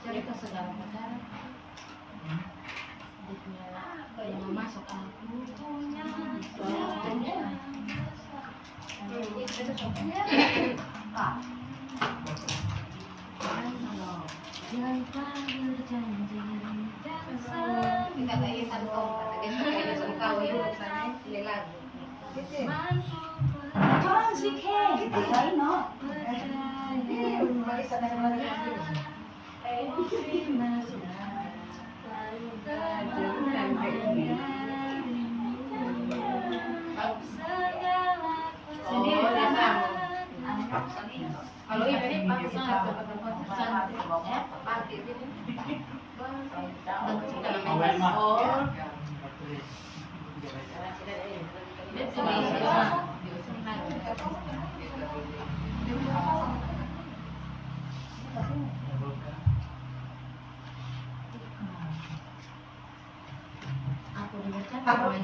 Cerita segala perkara yang masuk aku punya kalau ini aku dibaca temannya tahu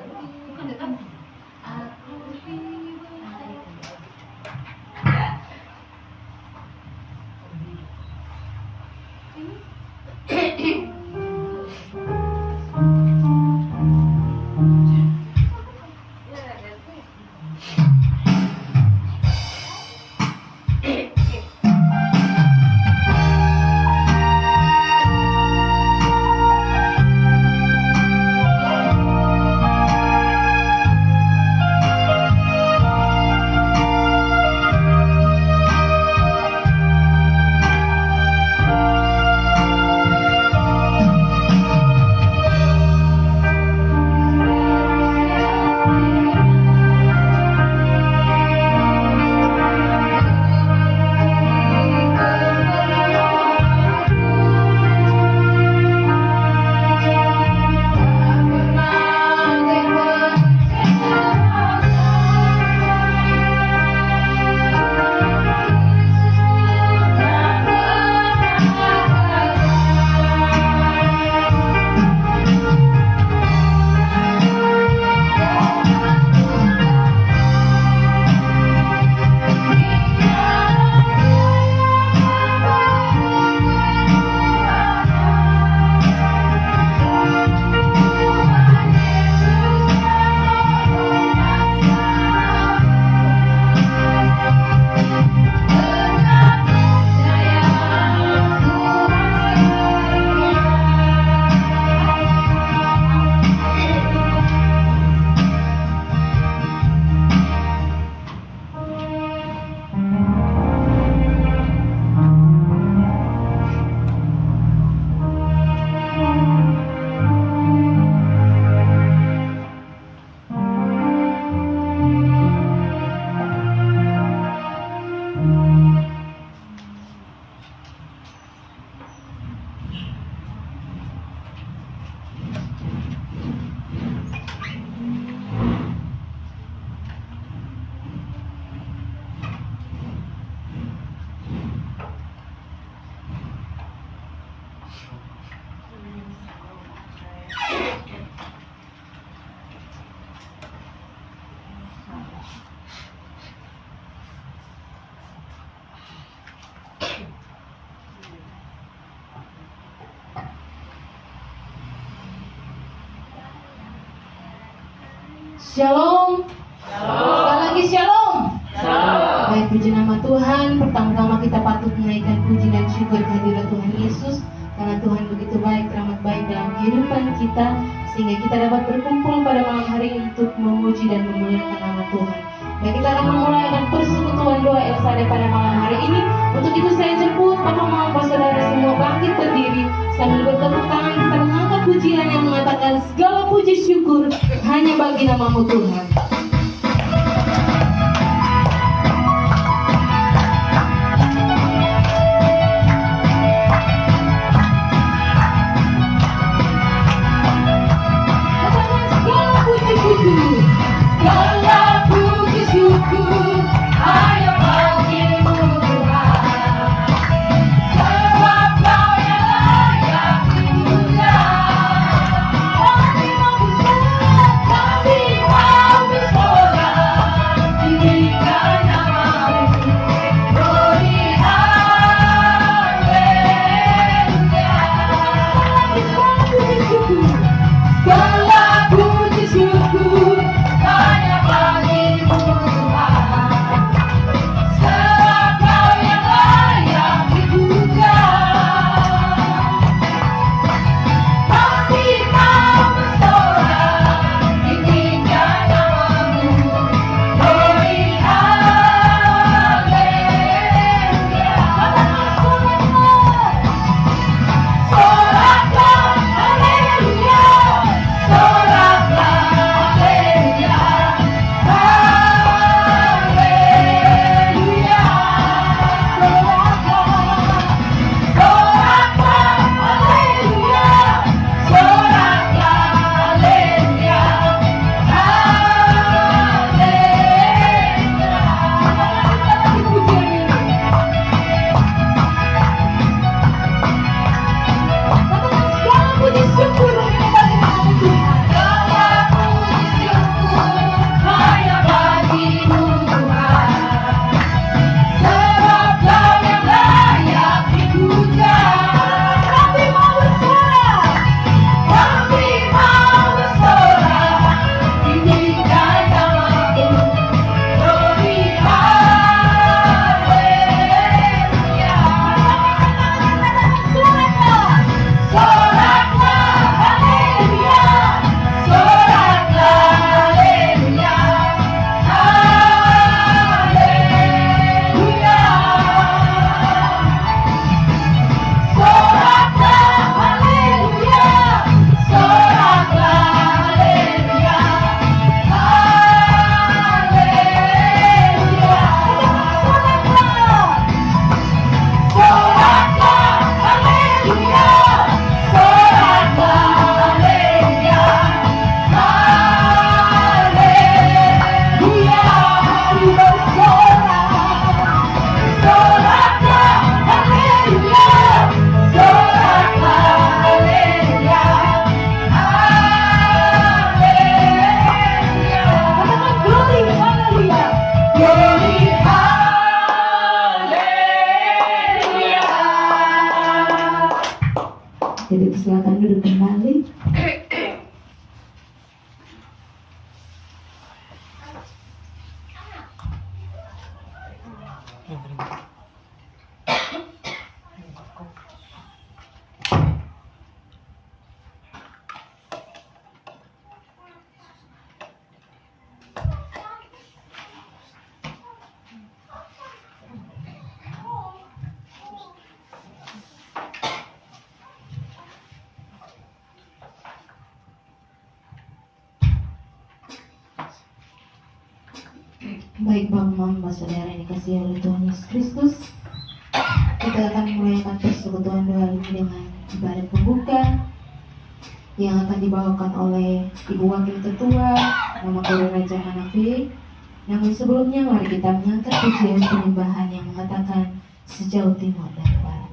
aku bukan dekat aku Shalom. Sekali lagi shalom. Baik, puji nama Tuhan. Pertama-tama kita patut menaikkan puji dan syukur kehadirat Tuhan Yesus, karena Tuhan begitu baik, teramat baik dalam kehidupan kita, sehingga kita dapat berkumpul pada malam hari ini untuk memuji dan memuliakan nama Tuhan. Dan kita akan memulai dengan persekutuan doa Elsade pada malam hari ini. Untuk itu saya jemput Bapak Mama saudara semua bangkit berdiri sambil bertepuk tangan, kita mengangkat pujian yang mengatakan segala puji syukur hanya bagi nama-Mu Tuhan. Jadi silakan duduk kembali. Baik Bapak Saudara yang dikasihi oleh Tuhan Yesus Kristus, kita akan memulaikan persekutuan doa ini dengan ibadat pembuka yang akan dibawakan oleh Ibu Wakil Ketua Mama Guru Raja Hanafi. Namun sebelumnya mari kita mengangkat pujian penyembahan yang mengatakan sejauh timur dan barat.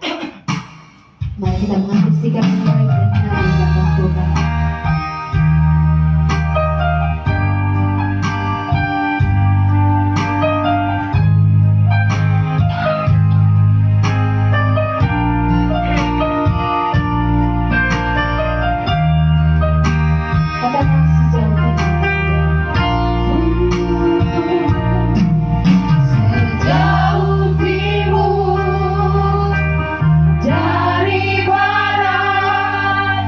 Mari kita mengambil sikap yang baik dan menari dalam Tuhan. Dari barat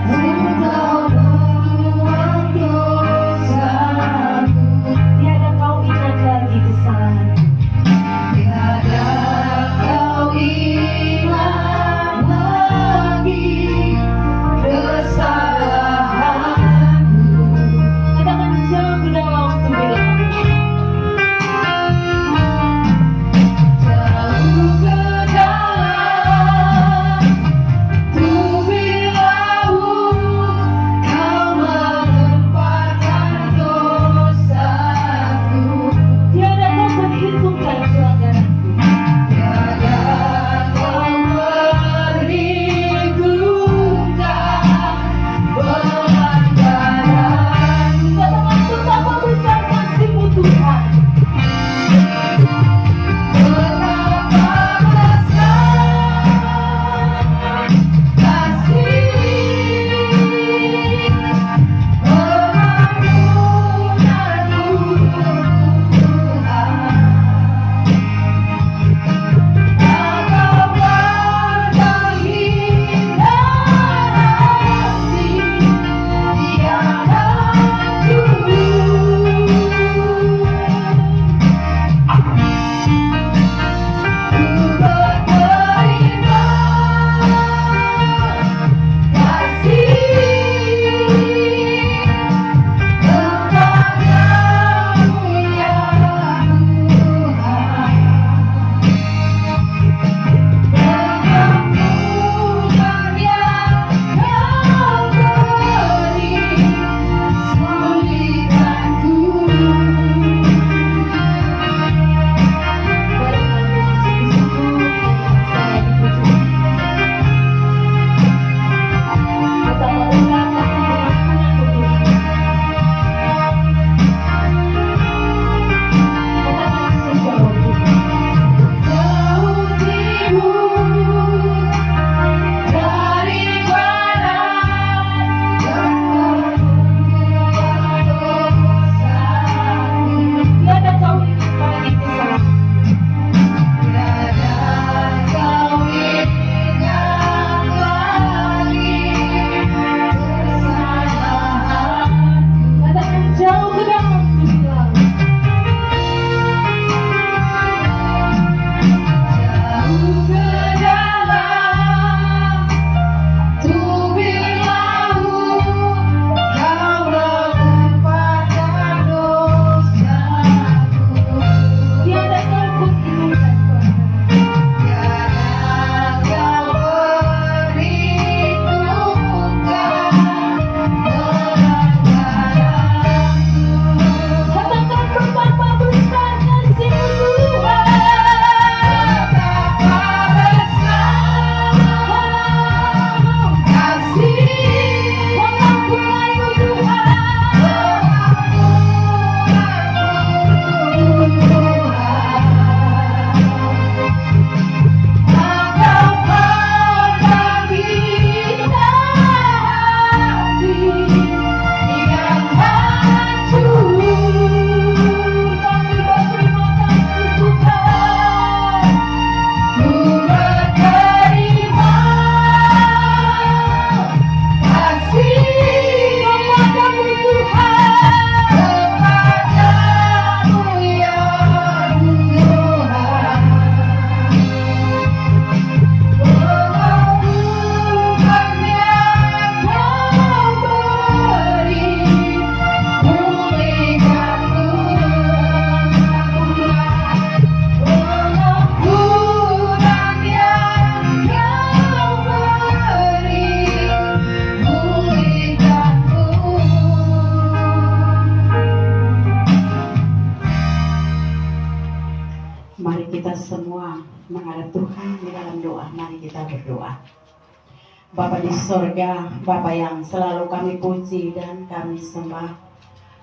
Mari kita berdoa. Bapa di sorga, Bapa yang selalu kami puji dan kami sembah.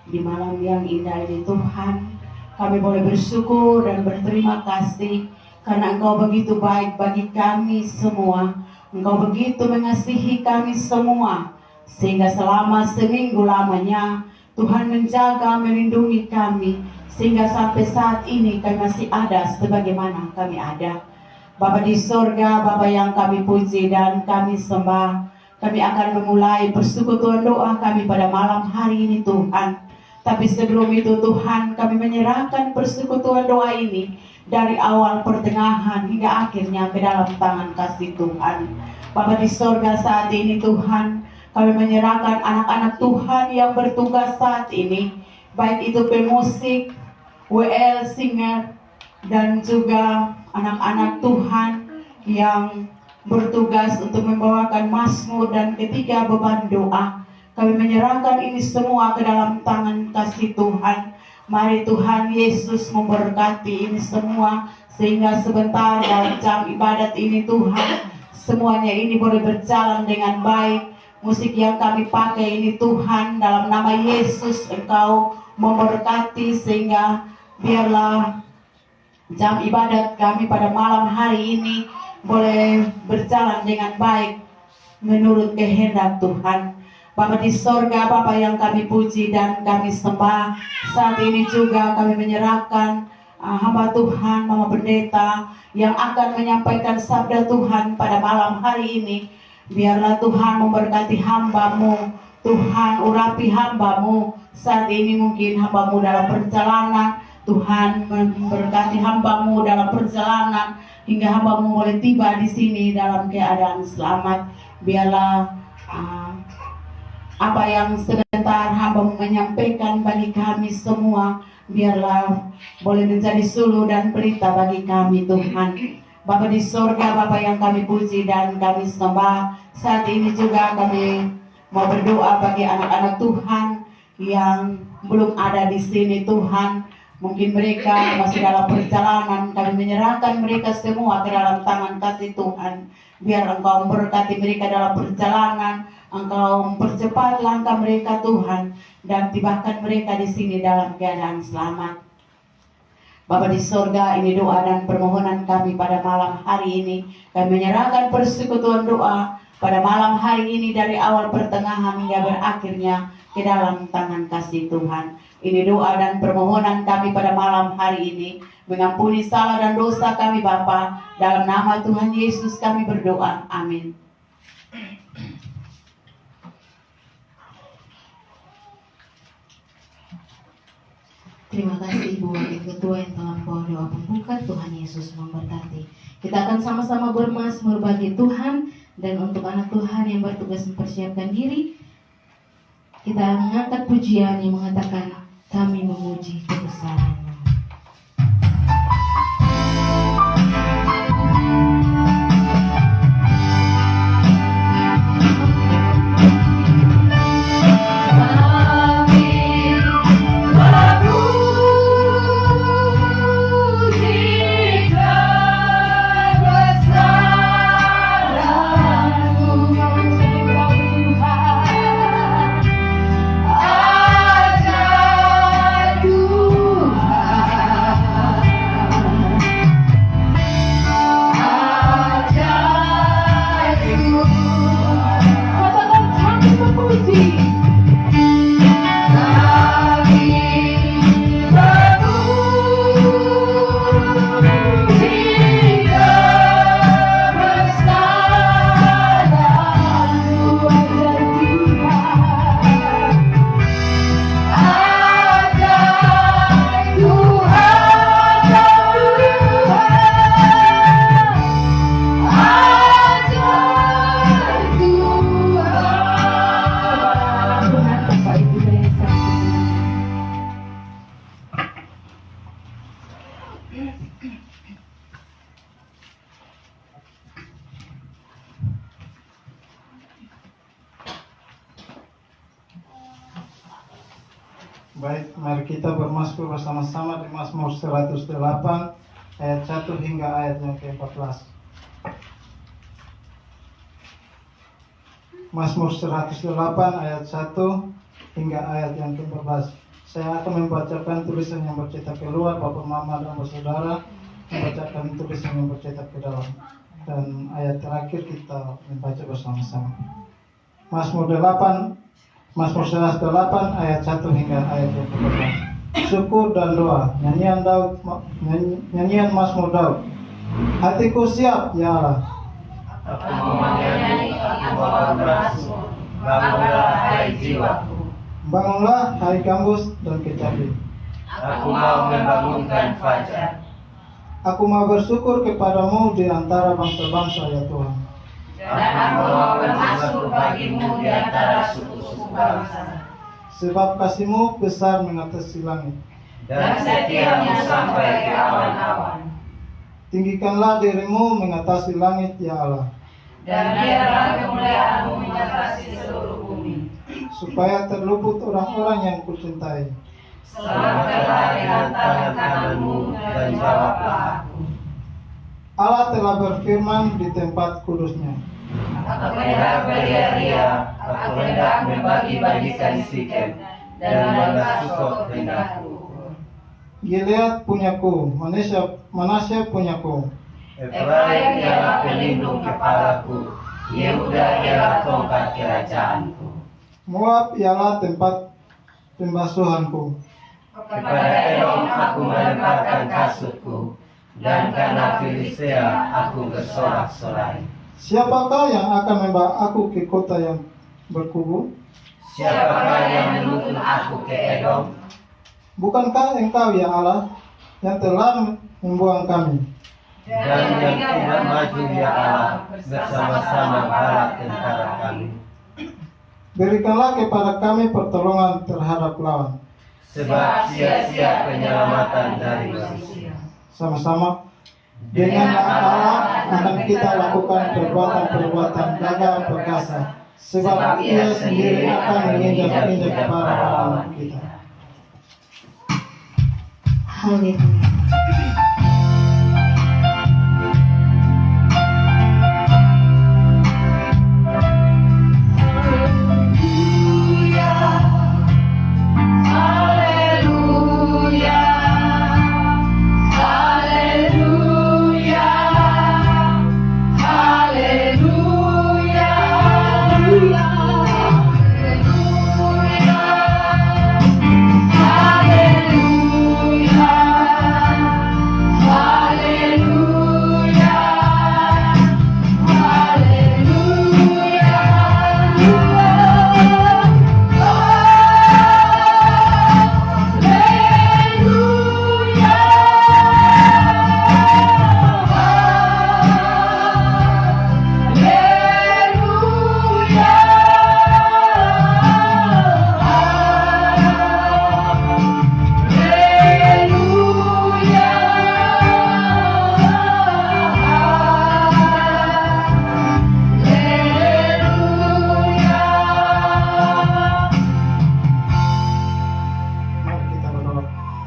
Di malam yang indah ini Tuhan, kami boleh bersyukur dan berterima kasih karena Engkau begitu baik bagi kami semua. Engkau begitu mengasihi kami semua, sehingga selama seminggu lamanya Tuhan menjaga, melindungi kami, sehingga sampai saat ini kami masih ada sebagaimana kami ada. Bapa di sorga, Bapa yang kami puji dan kami sembah, kami akan memulai persekutuan doa kami pada malam hari ini Tuhan. Tapi sebelum itu Tuhan, kami menyerahkan persekutuan doa ini dari awal pertengahan hingga akhirnya ke dalam tangan kasih Tuhan. Bapa di sorga, saat ini Tuhan, kami menyerahkan anak-anak Tuhan yang bertugas saat ini, baik itu pemusik, WL, singer, dan juga anak-anak Tuhan yang bertugas untuk membawakan mazmur dan ketiga beban doa. Kami menyerahkan ini semua ke dalam tangan kasih Tuhan. Mari Tuhan Yesus memberkati ini semua, sehingga sebentar dalam jam ibadat ini Tuhan, semuanya ini boleh berjalan dengan baik. Musik yang kami pakai ini Tuhan, dalam nama Yesus Engkau memberkati, sehingga biarlah jam ibadat kami pada malam hari ini boleh berjalan dengan baik menurut kehendak Tuhan. Bapa di sorga, Bapa yang kami puji dan kami sembah, saat ini juga kami menyerahkan hamba Tuhan, Mama Pendeta yang akan menyampaikan sabda Tuhan pada malam hari ini. Biarlah Tuhan memberkati hamba-Mu, Tuhan urapi hamba-Mu. Saat ini mungkin hamba-Mu dalam perjalanan, Tuhan memberkati hamba-Mu dalam perjalanan hingga hamba-Mu boleh tiba di sini dalam keadaan selamat. Biarlah apa yang sebentar hamba-Mu menyampaikan bagi kami semua, biarlah boleh menjadi suluh dan pelita bagi kami Tuhan. Bapa di sorga, Bapa yang kami puji dan kami sembah, saat ini juga kami mau berdoa bagi anak-anak Tuhan yang belum ada di sini Tuhan. Mungkin mereka masih dalam perjalanan, kami menyerahkan mereka semua ke dalam tangan kasih Tuhan. Biar Engkau memberkati mereka dalam perjalanan, Engkau mempercepat langkah mereka Tuhan, dan tibakan mereka di sini dalam keadaan selamat. Bapa di sorga, ini doa dan permohonan kami pada malam hari ini. Kami menyerahkan persekutuan doa pada malam hari ini dari awal pertengahan hingga berakhirnya ke dalam tangan kasih Tuhan. Ini doa dan permohonan kami pada malam hari ini. Mengampuni salah dan dosa kami Bapa. Dalam nama Tuhan Yesus kami berdoa. Amin. Terima kasih Ibu Wakil Ketua yang telah membawa doa pembuka. Tuhan Yesus memberkati. Kita akan sama-sama bermazmur bagi Tuhan. Dan untuk anak Tuhan yang bertugas mempersiapkan diri, kita mengangkat pujian yang mengatakan, kami memuji kebesaran-Mu. Baik, mari kita bermazmur bersama-sama di Mazmur 108 ayat 1 hingga ayat yang ke-14. Mazmur 108 ayat 1 hingga ayat yang ke-14. Saya akan membacakan tulisan yang bercetak keluar, Bapak Mama dan Saudara membacakan tulisan yang bercetak ke dalam. Dan ayat terakhir kita membaca bersama-sama. Mazmur 108 ayat 1 hingga ayat yang ke-14. Syukur dan doa, nyanyian Mazmur Daud. Hatiku siap, ya Allah. Aku mau menyanyi, aku mau berasmur. Bangunlah hai jiwaku. Bangunlah hai gambus dan kecapi. Aku mau membangunkan fajar. Aku mau bersyukur kepadamu di antara bangsa-bangsa, ya Tuhan. Dan aku mau bermasmur bagimu di antara suku-suku bangsa. Sebab kasih-Mu besar mengatasi langit. Dan setiamu sampai ke awan-awan. Tinggikanlah dirimu mengatasi langit, ya Allah. Dan biarlah kemuliaanmu mengatasi seluruh bumi. Supaya terluput orang-orang yang kucintai. Selamatkanlah dengan tangan kananmu dan jawablah aku. Allah telah berfirman di tempat kudusnya. Aku hendak beria-ria, aku hendak membagi-bagikan Sikem, dan membalas Sukot hendakku. Gilead punyaku, Manasye punyaku. Efraim ialah pelindung kepalaku, Yehuda ialah tongkat kerajaanku. Moab ialah tempat pembasuhanku. Kepada Edom aku melemparkan kasutku, dan karena Filistia aku bersorak-sorai. Siapakah yang akan membawa aku ke kota yang berkubu? Siapakah yang menuntun aku ke Edom? Bukankah Engkau, ya Allah, yang telah membuang kami? Dan yang tidak maju, ya Allah, bersama-sama bala tentara kami. Berikanlah kepada kami pertolongan terhadap lawan. Sebab sia-sia penyelamatan dari manusia. Sama-sama. Dengan Allah akan kita lakukan perbuatan-perbuatan gagah perkasa. Sebab Ia sendiri akan menginjak-injak para lawan kita. Haleluya.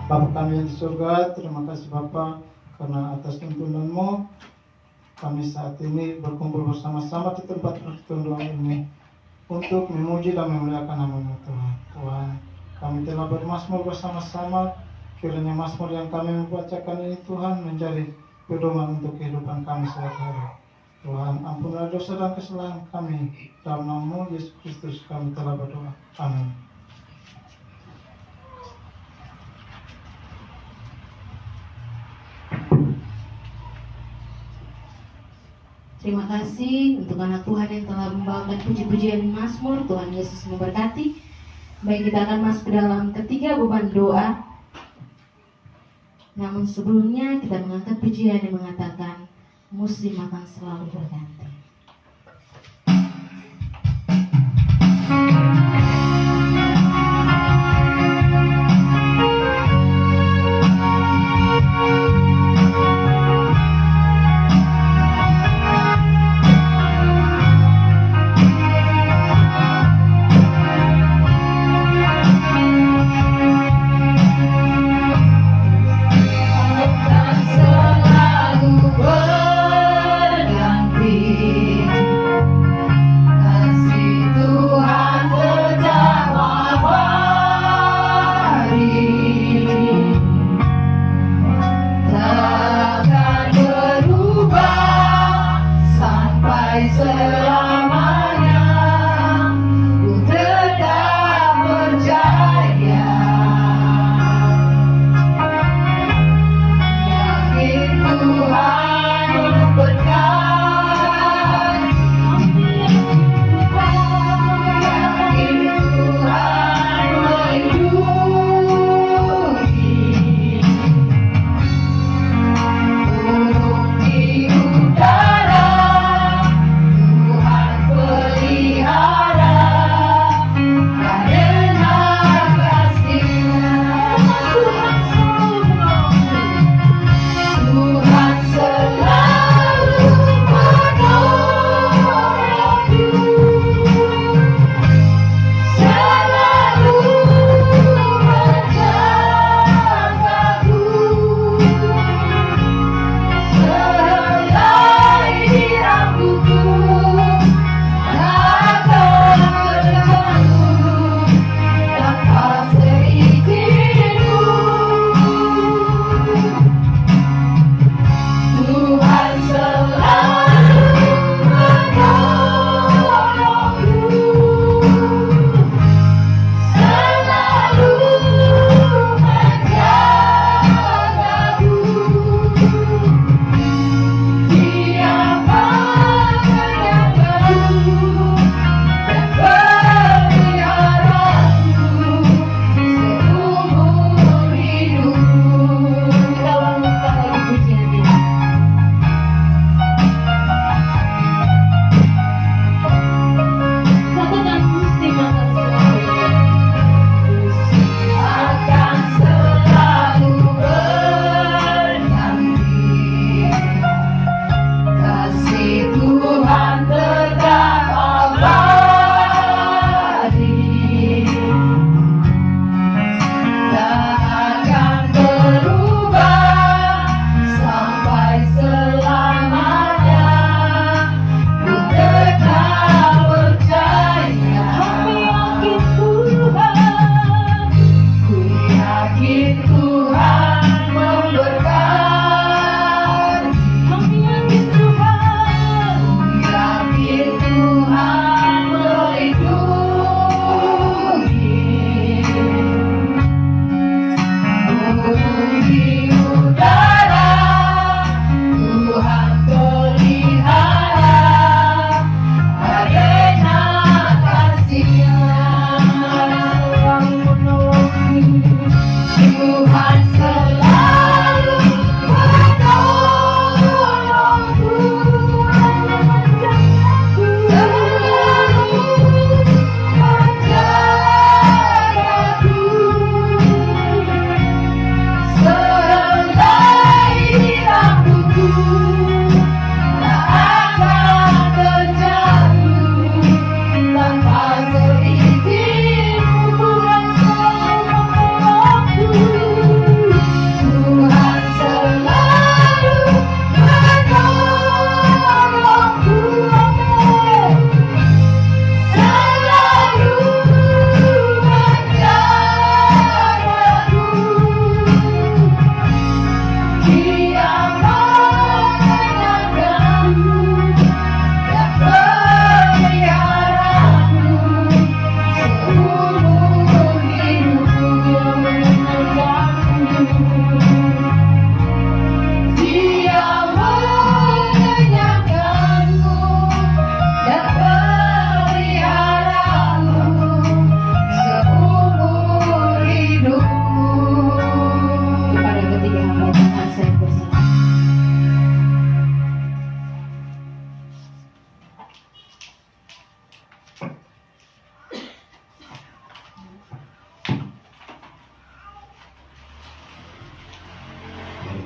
Bapa kami yang di surga, terima kasih Bapa karena atas tuntunan-Mu kami saat ini berkumpul bersama-sama di tempat pertemuan ini untuk memuji dan memuliakan nama-Mu Tuhan. Tuhan, kami telah bermazmur bersama-sama, kiranya mazmur yang kami membacakan ini Tuhan menjadi pedoman untuk kehidupan kami sehari-hari. Tuhan, ampunilah dosa dan kesalahan kami. Dalam nama Yesus Kristus kami telah berdoa. Amin. Terima kasih untuk anak Tuhan yang telah membawakan puji-pujian Mazmur. Tuhan Yesus memberkati. Baik, kita akan masuk ke dalam ketiga beban doa. Namun sebelumnya kita mengangkat pujian yang mengatakan musim akan selalu berganti. Selalu berganti.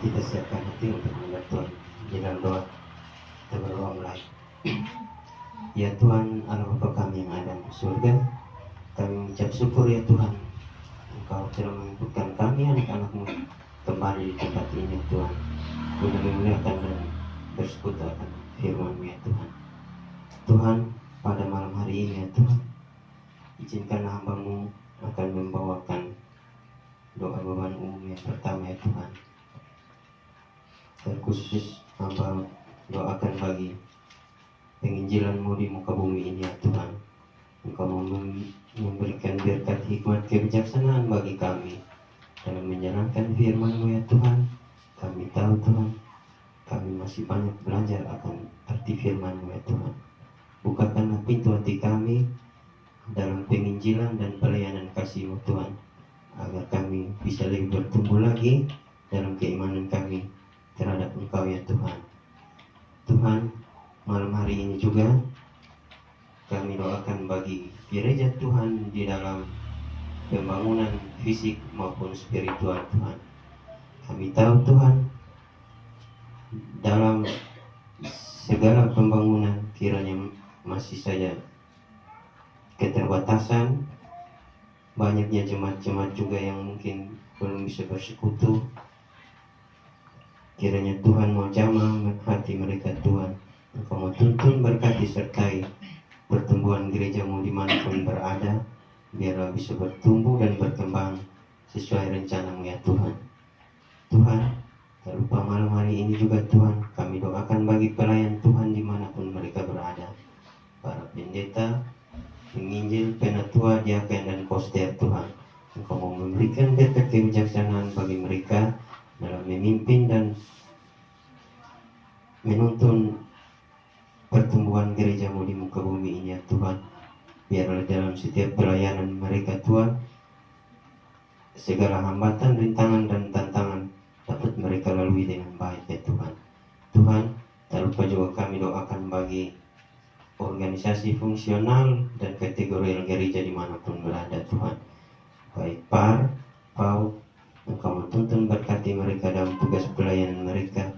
kita siapkan hati untuk mendengar Tuhan. Di dalam doa kita berdoa mulai. Ya Tuhan Allah Bapa kami yang ada di surga, kami mengucap syukur ya Tuhan, Engkau telah mengumpulkan kami anak-anak-Mu kembali di tempat ini ya Tuhan, guna memuliakan dan bersekutu akan firman-Mu ya Tuhan. Tuhan, pada malam hari ini ya Tuhan, izinkanlah hamba-Mu akan membawakan doa beban umum yang pertama ya Tuhan. Terkhusus hamba doakan bagi penginjilan-Mu di muka bumi ini ya Tuhan. Engkau memberikan berkat hikmat kebijaksanaan bagi kami dalam menjalankan firman-Mu ya Tuhan. Kami tahu Tuhan, kami masih banyak belajar akan arti firman-Mu ya Tuhan. Bukakanlah pintu hati kami dalam penginjilan dan pelayanan kasih-Mu Tuhan, agar kami bisa lebih bertumbuh lagi dalam keimanan kami terhadap Engkau ya Tuhan. Tuhan, malam hari ini juga kami doakan bagi gereja Tuhan di dalam pembangunan fisik maupun spiritual Tuhan. Kami tahu Tuhan, dalam segala pembangunan kiranya masih saja keterbatasan, banyaknya jemaat-jemaat juga yang mungkin belum bisa bersekutu. Kiranya Tuhan mau jamah hati mereka Tuhan. Engkau mau tuntun berkati sertai pertumbuhan gereja-Mu dimanapun berada, biarlah bisa bertumbuh dan berkembang sesuai rencana-Mu ya Tuhan. Tuhan, tak lupa malam hari ini juga Tuhan, kami doakan bagi pelayan Tuhan dimanapun mereka berada, para pendeta, penginjil, penatua, diaken dan koster Tuhan. Engkau mau memberikan berkat kebijaksanaan bagi mereka dalam memimpin dan menuntun pertumbuhan gereja-Mu di muka bumi ini ya Tuhan. Biarlah dalam setiap pelayanan mereka Tuhan, segala hambatan, rintangan dan tantangan dapat mereka lalui dengan baik ya Tuhan. Tuhan, tak lupa juga kami doakan bagi organisasi fungsional dan kategori gereja dimanapun berada Tuhan, baik PAR, PAU. Engkau menuntun berkati mereka dalam tugas pelayanan mereka,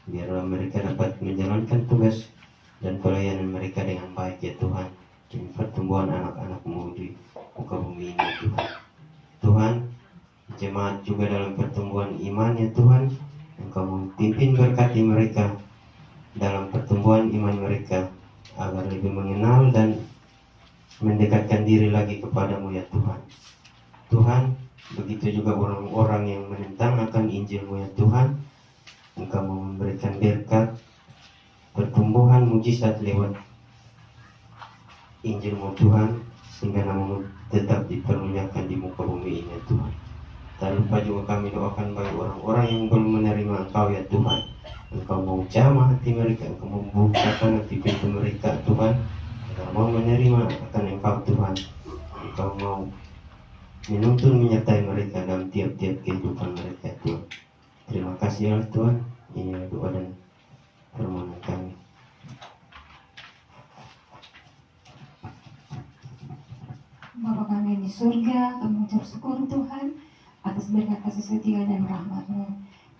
biarlah mereka dapat menjalankan tugas dan pelayanan mereka dengan baik ya Tuhan, demi pertumbuhan anak-anak-Mu di muka bumi ini Tuhan. Tuhan, jemaat juga dalam pertumbuhan iman ya Tuhan, Engkau memimpin berkati mereka dalam pertumbuhan iman mereka, agar lebih mengenal dan mendekatkan diri lagi kepada-Mu ya Tuhan. Tuhan, begitu juga orang-orang yang menentang akan Injil-Mu ya Tuhan, Engkau mau memberikan berkat pertumbuhan mujizat lewat Injil-Mu Tuhan, sehingga nama-Mu tetap dipermuliakan di muka bumi ini ya Tuhan. Tak lupa juga kami doakan bagi orang-orang yang belum menerima Engkau ya Tuhan. Engkau mau jamah hati mereka, Engkau membukakan hati pintu mereka Tuhan, agar mau menerima akan Engkau Tuhan. Engkau mau menuntun menyertai mereka dalam tiap-tiap kehidupan mereka Tuhan. Terima kasih ya Tuhan. Inilah doa dan permohonan kami. Bapa kami di surga, kami mengucap syukur Tuhan atas berkat kasih setia dan rahmat-Mu.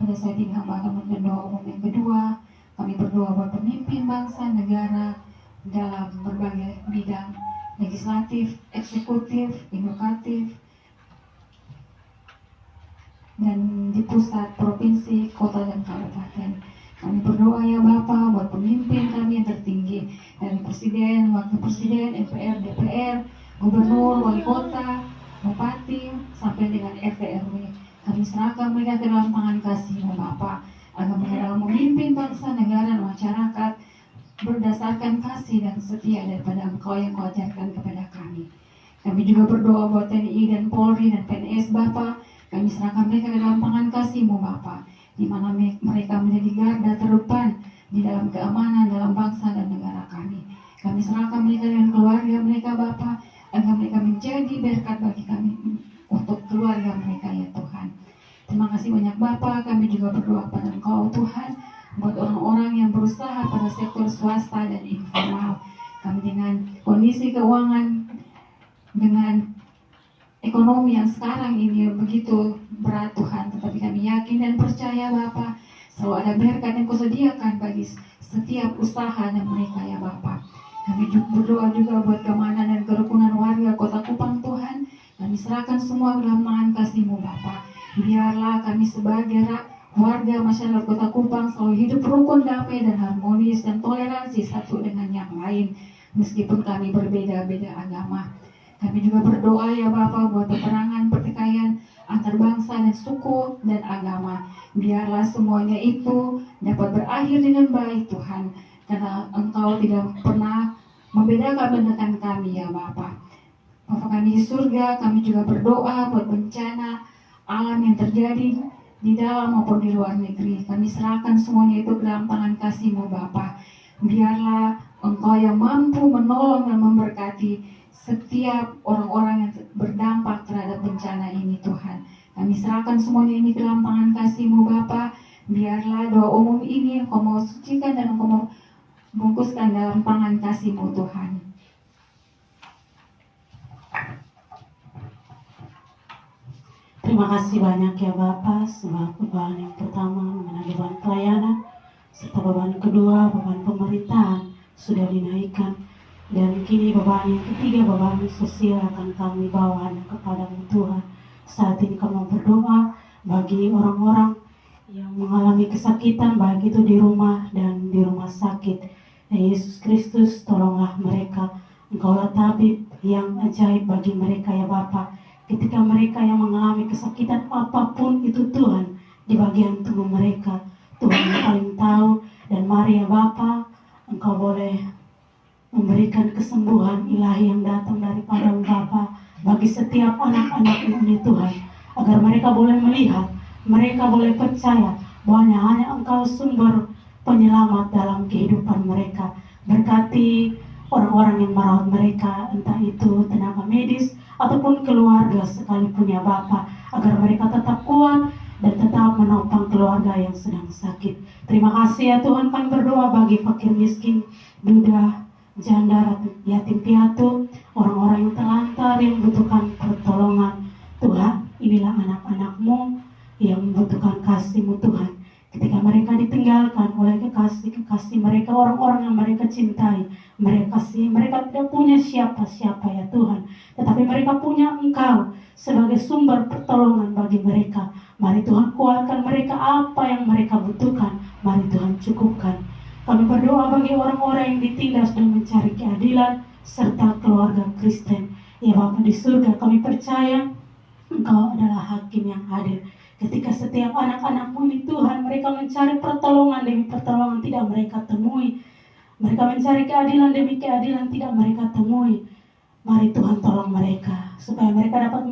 Pada saat ini hamba akan berdoa umum yang kedua. Kami berdoa buat pemimpin bangsa, negara dalam berbagai bidang legislatif, eksekutif, edukatif, dan di pusat, provinsi, kota, dan kabupaten. Kami berdoa ya Bapa buat pemimpin kami yang tertinggi, dari presiden, wakil presiden, MPR, DPR, gubernur, wali kota, bupati, sampai dengan RT RW. Kami serahkan mereka ke dalam tangan kasih-Mu Bapa, agar mereka dalam memimpin bangsa, negara, dan masyarakat berdasarkan kasih dan setia daripada Engkau yang Kau ajarkan kepada kami. Kami juga berdoa buat TNI dan Polri dan PNS Bapa. Kami serahkan mereka ke dalam tangan kasih-Mu Bapa, di mana mereka menjadi garda terdepan di dalam keamanan dalam bangsa dan negara kami. Kami serahkan mereka dengan keluarga mereka Bapa, agar mereka menjadi berkat bagi kami untuk keluarga mereka ya Tuhan. Terima kasih banyak Bapa. Kami juga berdoa pada Engkau Tuhan buat orang-orang yang berusaha pada sektor swasta dan informal. Kami dengan kondisi keuangan, dengan ekonomi yang sekarang ini begitu berat Tuhan, tetapi kami yakin dan percaya Bapa, selalu ada berkat yang Kau sediakan bagi setiap usaha dan mereka ya Bapa. Kami berdoa juga buat keamanan dan kerukunan warga Kota Kupang Tuhan. Kami serahkan semua ke dalam tangan kasih-Mu Bapa. Biarlah kami sebagai warga masyarakat Kota Kupang selalu hidup rukun, damai dan harmonis dan toleransi satu dengan yang lain, meskipun kami berbeda-beda agama. Kami juga berdoa ya Bapa buat peperangan, pertikaian antar bangsa dan suku dan agama. Biarlah semuanya itu dapat berakhir dengan baik Tuhan, karena Engkau tidak pernah membedakan kami ya Bapa. Bapa kami di surga, kami juga berdoa buat bencana alam yang terjadi di dalam maupun di luar negeri. Kami serahkan semuanya itu ke dalam tangan kasih-Mu Bapa. Biarlah Engkau yang mampu menolong dan memberkati setiap orang-orang yang berdampak terhadap bencana ini Tuhan. Kami serahkan semuanya ini ke dalam tangan kasih-Mu Bapa. Biarlah doa umum ini Engkau mau sucikan dan Engkau mau bungkuskan dalam tangan kasih-Mu Tuhan. Terima kasih banyak ya Bapak, sebab beban yang pertama mengenai beban pelayanan, serta beban kedua, beban pemerintahan sudah dinaikkan. Dan kini beban yang ketiga, beban sosial akan kami bawa hanya kepadamu Tuhan. Saat ini kami berdoa bagi orang-orang yang mengalami kesakitan, baik itu di rumah dan di rumah sakit. Ya Yesus Kristus, tolonglah mereka. Engkaulah tabib yang ajaib bagi mereka ya Bapa. Ketika mereka yang mengalami kesakitan apapun itu Tuhan, di bagian tubuh mereka, Tuhan yang paling tahu. Dan mari ya Bapa, Engkau boleh memberikan kesembuhan ilahi yang datang daripada Bapa bagi setiap anak-anak-Mu ini Tuhan, agar mereka boleh melihat, mereka boleh percaya bahwa hanya Engkau sumber penyelamat dalam kehidupan mereka. Berkati orang-orang yang merawat mereka, entah itu tenaga medis ataupun keluarga sekalipun ya Bapa, agar mereka tetap kuat dan tetap menopang keluarga yang sedang sakit. Terima kasih ya Tuhan, kami berdoa bagi fakir miskin, duda, janda, yatim piatu, orang-orang yang terlantar yang membutuhkan pertolongan. Tuhan, inilah anak-anak-Mu yang membutuhkan kasih-Mu Tuhan. Ketika mereka ditinggalkan oleh kekasih mereka, orang-orang yang mereka cintai, mereka tidak punya siapa-siapa ya Tuhan, tetapi mereka punya Engkau sebagai sumber pertolongan bagi mereka. Mari Tuhan kuatkan mereka, apa yang mereka butuhkan, mari Tuhan cukupkan. Kami berdoa bagi orang-orang yang ditindas dan mencari keadilan, serta keluarga Kristen. Ya Bapa di surga, kami percaya Engkau adalah hakim yang adil. Ketika setiap anak-anak-Mu ini Tuhan, mereka mencari pertolongan demi pertolongan tidak mereka temui. Mereka mencari keadilan demi keadilan tidak mereka temui. Mari Tuhan tolong mereka, supaya mereka dapat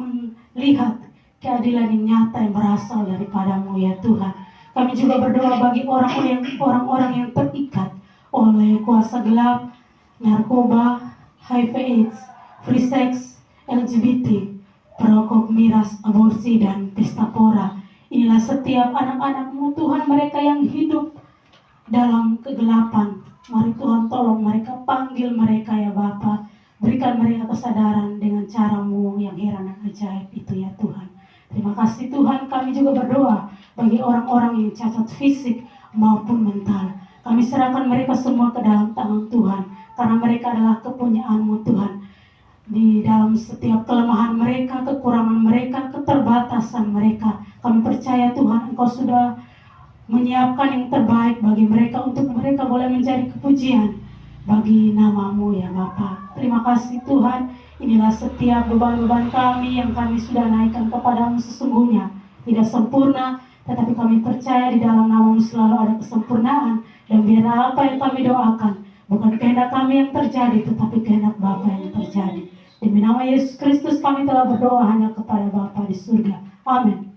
melihat keadilan yang nyata yang berasal daripada-Mu ya Tuhan. Kami juga berdoa bagi orang-orang yang terikat oleh kuasa gelap, narkoba, HIV/AIDS, free sex, LGBT, perokok miras, aborsi, dan pesta pora. Inilah setiap anak-anak-Mu Tuhan, mereka yang hidup dalam kegelapan. Mari Tuhan tolong mereka, panggil mereka ya Bapa. Berikan mereka kesadaran dengan cara-Mu yang heran dan ajaib itu ya Tuhan. Terima kasih Tuhan, kami juga berdoa bagi orang-orang yang cacat fisik maupun mental. Kami serahkan mereka semua ke dalam tangan Tuhan, karena mereka adalah kepunyaan-Mu Tuhan. Di dalam setiap kelemahan mereka, kekurangan mereka, keterbatasan mereka, kami percaya Tuhan Engkau sudah menyiapkan yang terbaik bagi mereka, untuk mereka boleh menjadi kepujian bagi nama-Mu ya Bapa. Terima kasih Tuhan. Inilah setiap beban-beban kami yang kami sudah naikkan kepadamu, sesungguhnya tidak sempurna, tetapi kami percaya di dalam nama-Mu selalu ada kesempurnaan. Dan biarlah apa yang kami doakan bukan kehendak kami yang terjadi, tetapi kehendak Bapa yang terjadi. Demi nama Yesus Kristus kami telah berdoa hanya kepada Bapa di surga. Amin.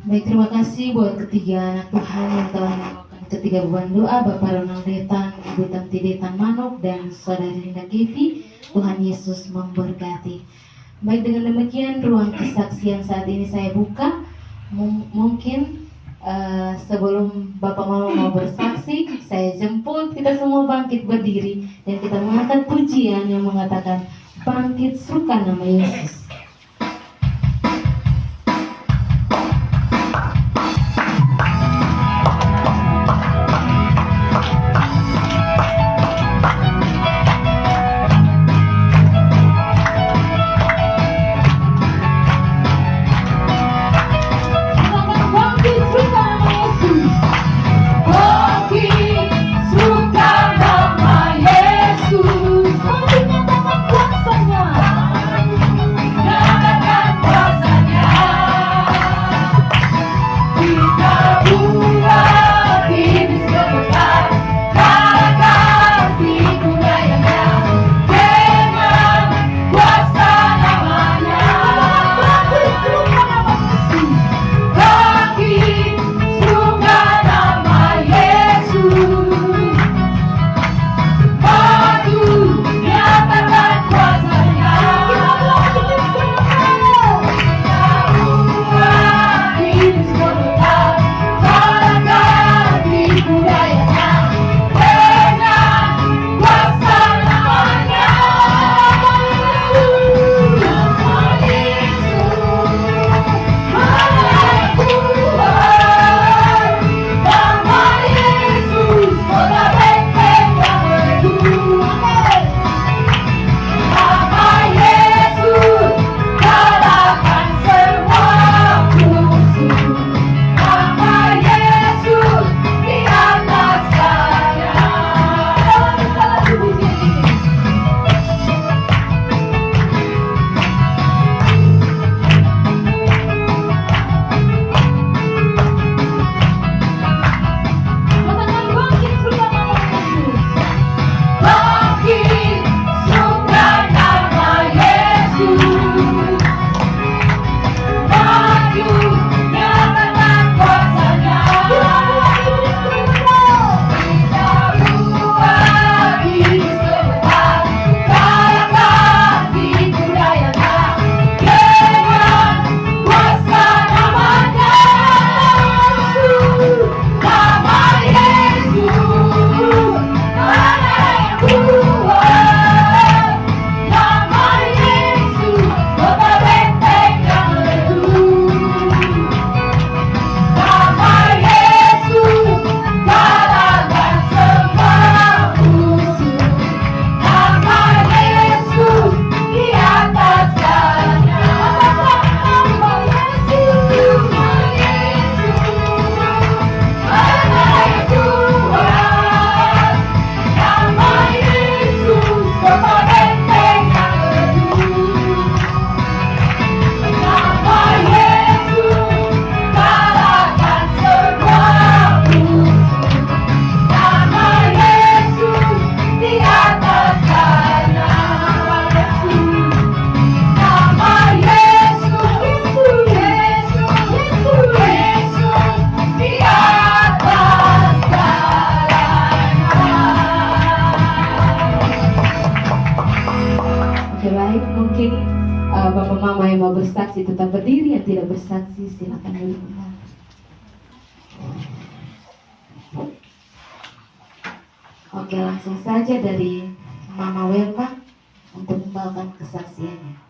Baik, terima kasih buat ketiga anak Tuhan yang telah melakukan ketiga beban doa, Bapak Ronald Detan, Ibu Tanti Detan Manuk, dan Saudari Linda Kevi. Tuhan Yesus memberkati. Baik, dengan demikian ruang kesaksian saat ini saya buka. Mungkin sebelum Bapak Mama mau bersaksi, saya jemput kita semua bangkit berdiri dan kita mengangkat pujian yang mengatakan bangkit suka nama Yesus. Bapak Mama yang mau bersaksi tetap berdiri, yang tidak bersaksi silakan dulu. Oke, langsung saja dari Mama Welma untuk membawakan kesaksiannya.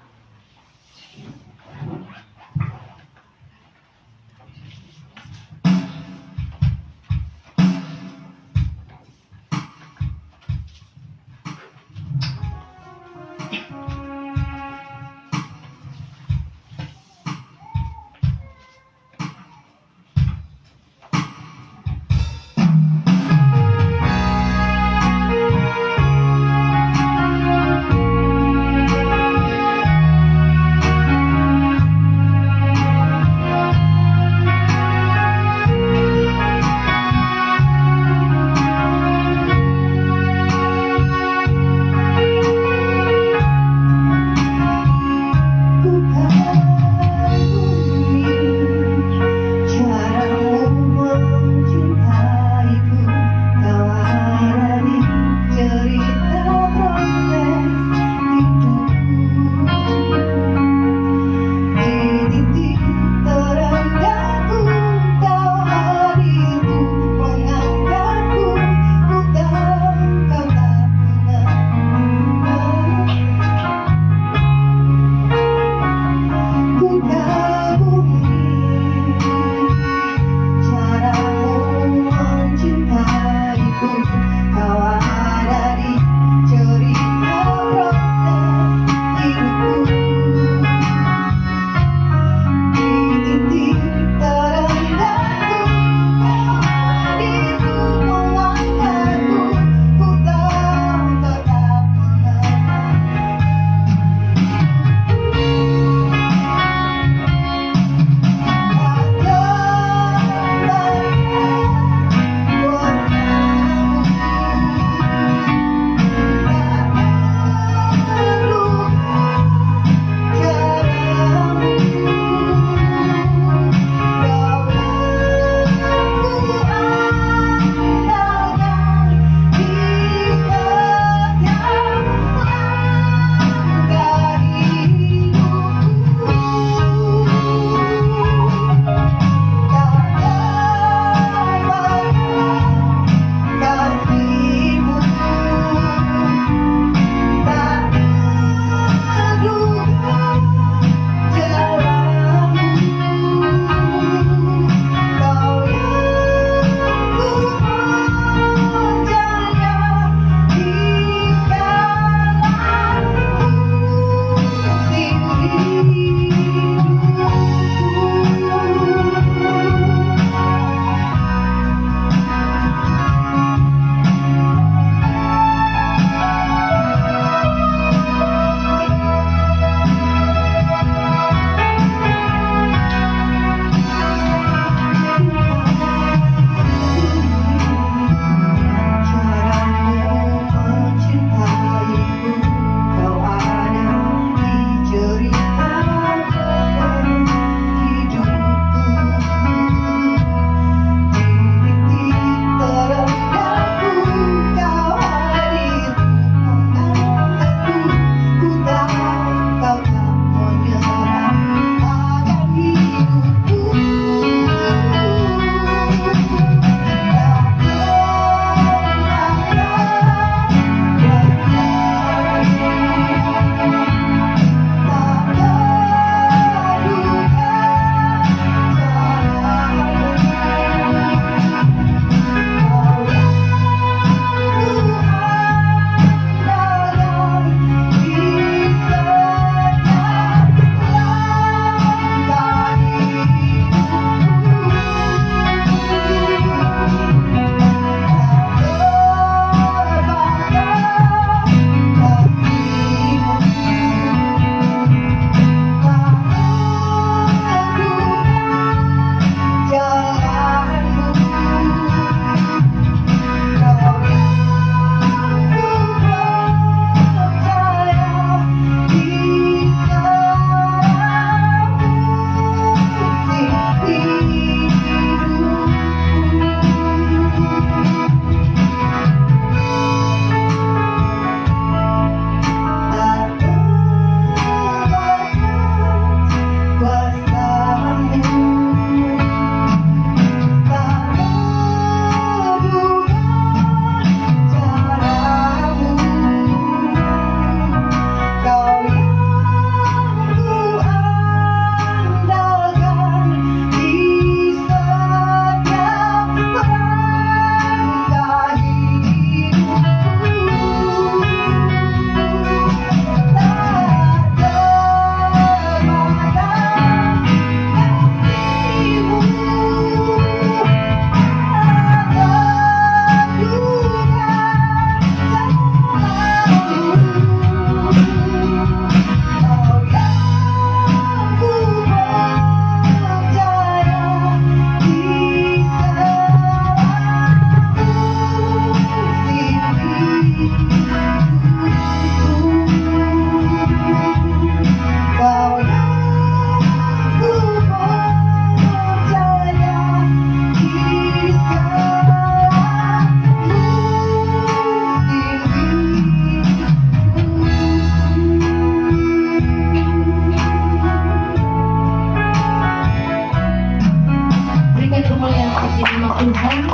Tuhan.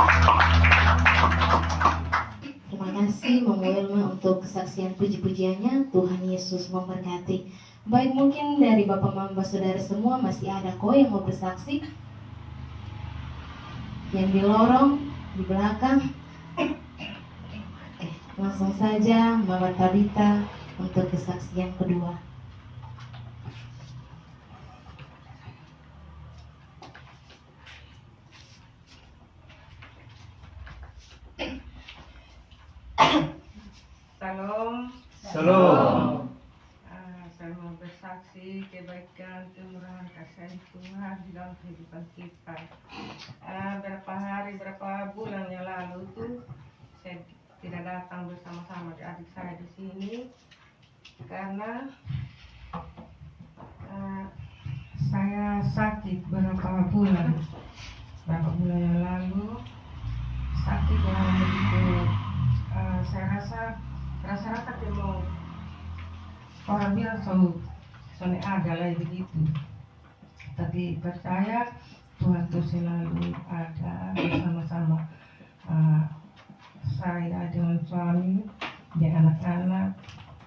Terima kasih Mama Wilma untuk kesaksian puji-pujiannya. Tuhan Yesus memberkati. Baik, mungkin dari Bapak Mama Saudara semua masih ada kok yang mau bersaksi? Yang di lorong, di belakang. Oke, langsung saja Mama Tabita untuk kesaksian kedua. Salam. Shalom. Saya mau bersaksi kebaikan, kemurahan, kasih Tuhan di dalam kehidupan kita. Berapa bulan yang lalu tuh saya tidak datang bersama-sama adik saya di sini karena saya sakit beberapa bulan yang lalu, sakit yang begitu. Saya rasa mau orang bilang soalnya ada lah begitu, tapi percaya Tuhan tuh selalu ada bersama-sama saya dengan suami dan anak-anak.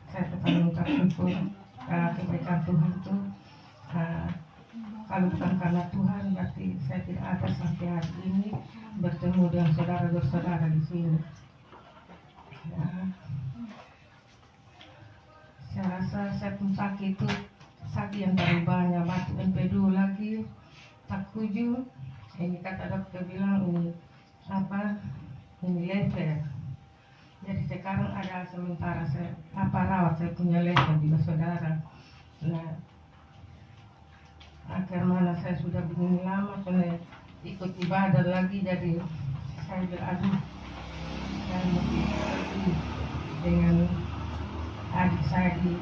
Saya tetap mengucap syukur kebaikan Tuhan tuh. Kalau bukan karena Tuhan berarti saya tidak ada sampai hari ini bertemu dengan saudara-saudara di sini. Saya rasa saya pun sakit itu sakit yang terlalu banyak, batu empedu lagi, tak kuju. Ini kata dokter bilang ini lever. Jadi sekarang ada sementara saya rawat saya punya lever di saudara. Nah, akhir mana saya sudah begini lama, saya ikut ibadah lagi, jadi saya beradu. Saya mesti dengan adik saya di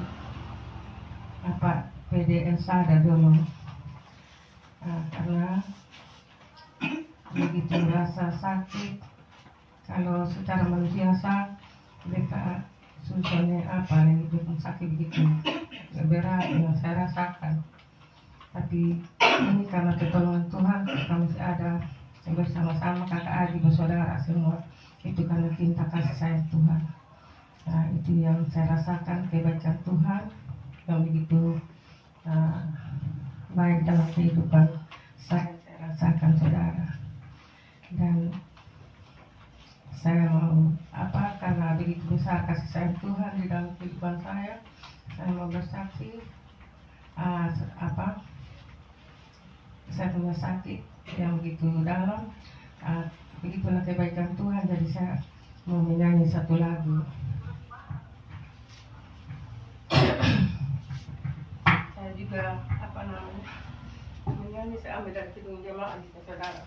PDN Sada dulu. Karena begitu rasa sakit, kalau secara manusiasa mereka susahnya yang itu sakit begitu berat yang saya rasakan. Tapi ini karena pertolongan Tuhan kita masih ada bersama-sama kakak adik bersaudara semua, itu karena cinta kasih sayang Tuhan. Nah, itu yang saya rasakan, kebaikan Tuhan yang begitu baik dalam kehidupan saya rasakan saudara. Dan saya mau karena begitu besar kasih sayang Tuhan di dalam kehidupan saya mau bersaksi saya punya sakit yang begitu dalam, begitulah kebaikan Tuhan. Jadi saya mau menyanyi satu lagu. Saya juga menyanyi, saya ambil dari Kidung Jemaat di saudara.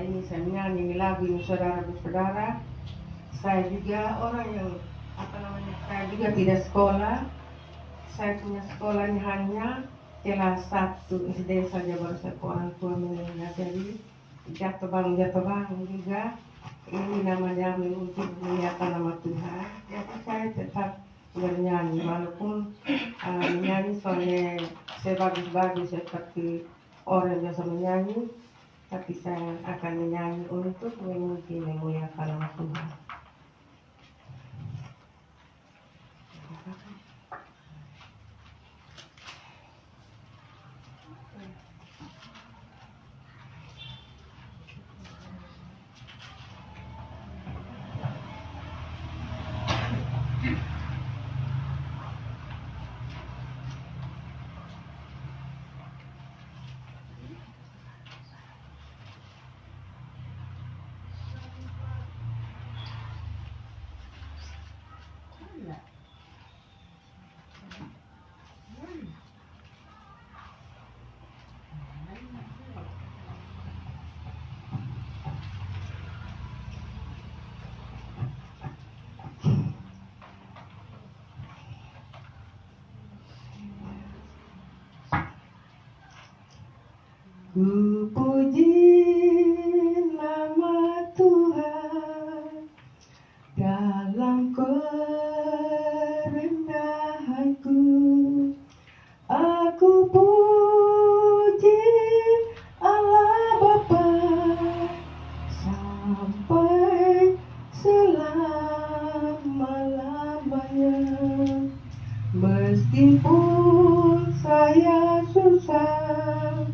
Ini saya menyanyi lagu saudara-saudara. Saya juga orang yang saya juga tidak sekolah. Saya punya sekolahnya hanya kelas 1 SD saja, baru saya ke orang tua meninggal. Jadi jatuh bangun juga. Ini namanya untuk menyatakan nama Tuhan. Jadi saya tetap bernyanyi walaupun menyanyi soalnya saya bagus-bagus seperti orang biasa menyanyi. Tapi saya akan menyanyi untuk memuji memuliakan nama Tuhan. Ku puji nama Tuhan dalam kerendahanku. Aku puji Allah Bapa sampai selama-lamanya. Meskipun saya susah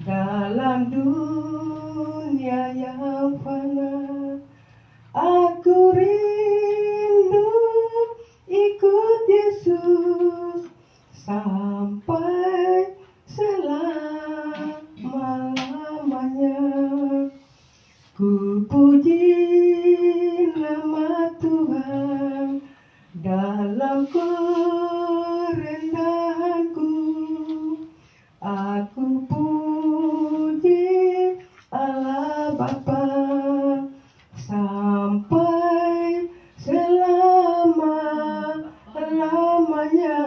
dalam dunia yang fana, aku rindu ikut Yesus sampai selama-lamanya. Ku puji nama Tuhan dalam kerendahanku. Aku puji Allah Bapa sampai selama-lamanya.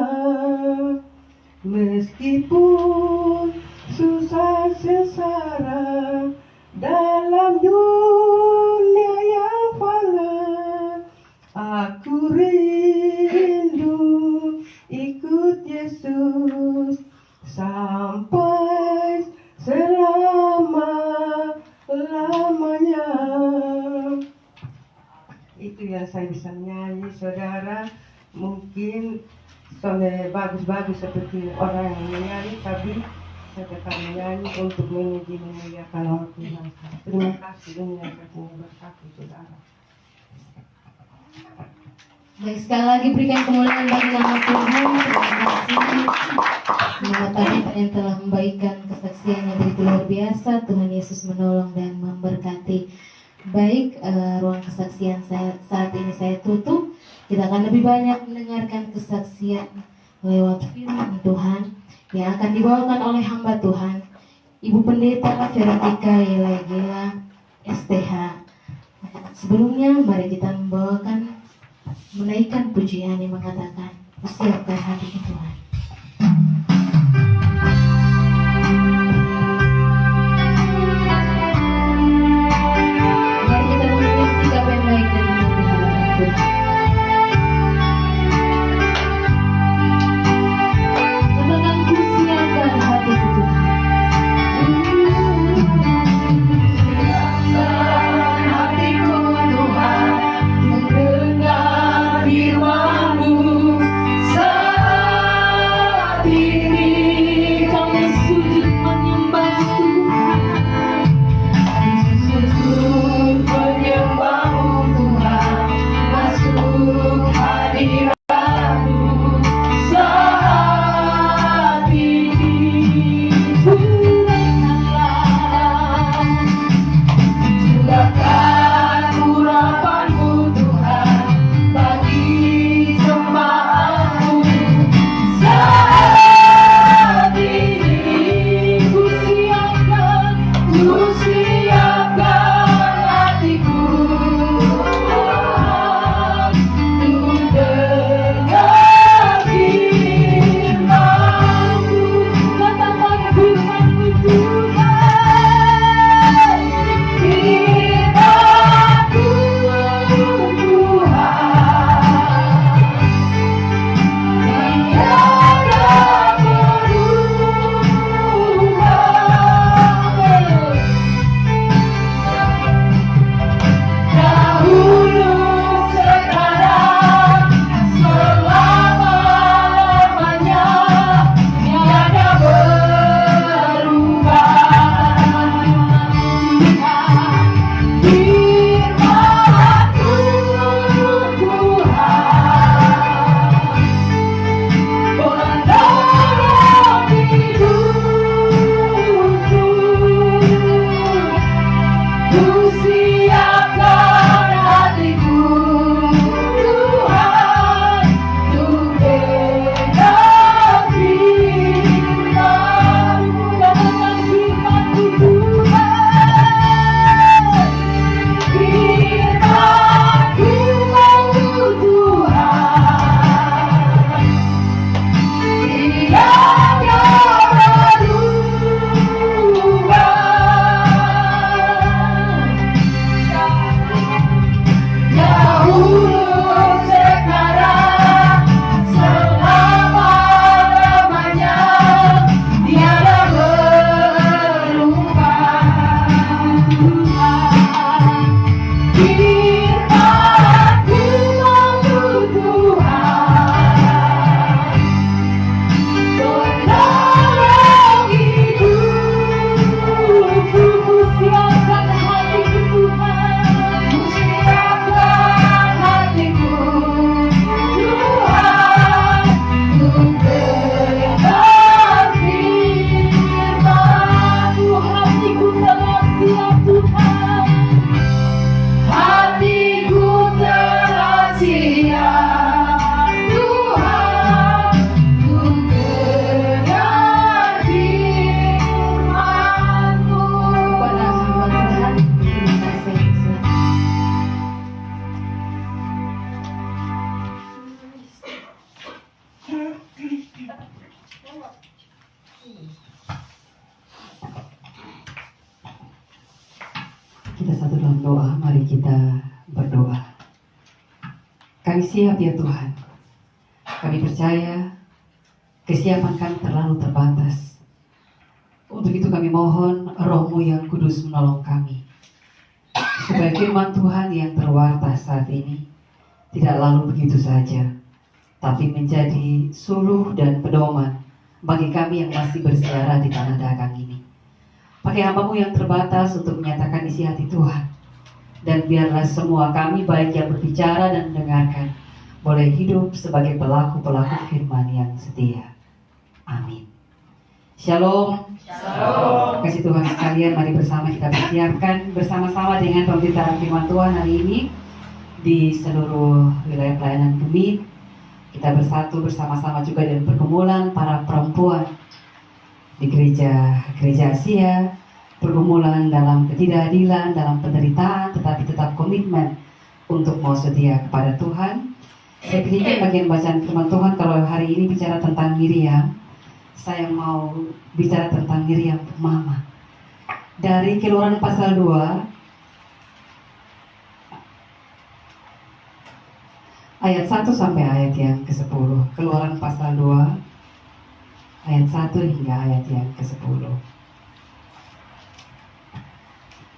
Meskipun susah sengsara dalam dunia yang fana, aku rindu ikut Yesus sampai selama-lamanya. Itu yang saya bisa nyanyi, saudara. Mungkin sampai bagus-bagus seperti orang yang menyanyi, tapi saya tetap menyanyi untuk memuji memuliakan nama Tuhan. Terima kasih, dunia katanya berkati, saudara. Baik, sekali lagi berikan kemuliaan bagi nama Tuhan. Terima kasih. Mengatasi yang telah memberikan kesaksian yang begitu luar biasa. Tuhan Yesus menolong dan memberkati. Baik, ruang kesaksian saya saat ini saya tutup. Kita akan lebih banyak mendengarkan kesaksian lewat firman Tuhan yang akan dibawakan oleh hamba Tuhan, Ibu Pendeta Verotika Yelaigela STH. Sebelumnya, mari kita menaikkan pujian yang mengatakan, "Persiapkan hati Tuhan." Mari kita mengambil sikap yang baik dan menghadap Tuhan. Katakan, "Persiapkan hati Tuhan." Siapkan hatiku Tuhan, mendengar firman-Mu. Kita satu dalam doa, mari kita berdoa. Kami siap ya Tuhan. Kami percaya kesiapan kami terlalu terbatas. Untuk itu kami mohon Roh-Mu yang kudus menolong kami. Supaya firman Tuhan yang terwarta saat ini tidak lalu begitu saja, tapi menjadi suluh dan pedoman bagi kami yang masih bersiara di tanah dagang ini. Pakai hamba-Mu yang terbatas untuk menyatakan isi hati Tuhan. Dan biarlah semua kami baik yang berbicara dan mendengarkan boleh hidup sebagai pelaku-pelaku firman yang setia. Amin. Shalom. Shalom. Kasih Tuhan sekalian, mari bersama kita persiapkan bersama-sama dengan pemberitaan firman Tuhan hari ini di seluruh wilayah pelayanan Bumi. Kita bersatu bersama-sama juga dengan pergumulan para perempuan di gereja Asia, pergumulan dalam ketidakadilan, dalam penderitaan, tetapi tetap komitmen untuk mau setia kepada Tuhan. Saya pilihkan bagian bacaan firman Tuhan. Kalau hari ini bicara tentang Miriam, saya mau bicara tentang Miriam Mama. Dari Keluaran pasal 2 ayat 1 sampai ayat yang ke-10. Keluaran pasal 2 ayat 1 hingga ayat yang ke-10.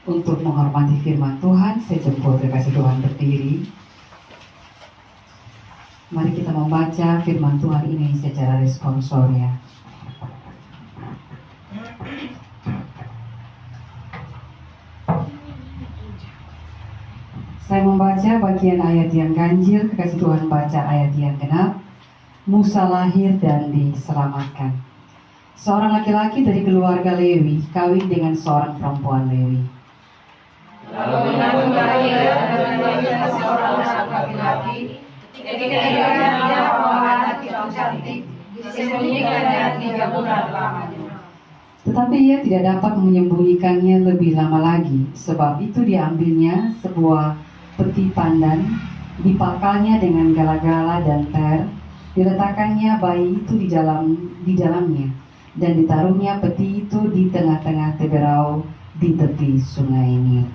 Untuk menghormati firman Tuhan, saya jemput kekasih Tuhan berdiri. Mari kita membaca firman Tuhan ini secara responsoria. Saya membaca bagian ayat yang ganjil, kekasih Tuhan baca ayat yang genap. Musa lahir dan diselamatkan. Seorang laki-laki dari keluarga Lewi kawin dengan seorang perempuan Lewi. Lalu menyambutlah ia dengan seorang anak laki-laki. Ketika ia melihat bahwa anak itu cantik, disembunyikannya 3 bulan lamanya. Tetapi ia tidak dapat menyembunyikannya lebih lama lagi, sebab itu diambilnya sebuah peti pandan, dipakalnya dengan gala-gala dan ter, diletakkannya bayi itu di dalamnya, dan ditaruhnya peti itu di tengah-tengah teberau di tepi sungai Nil.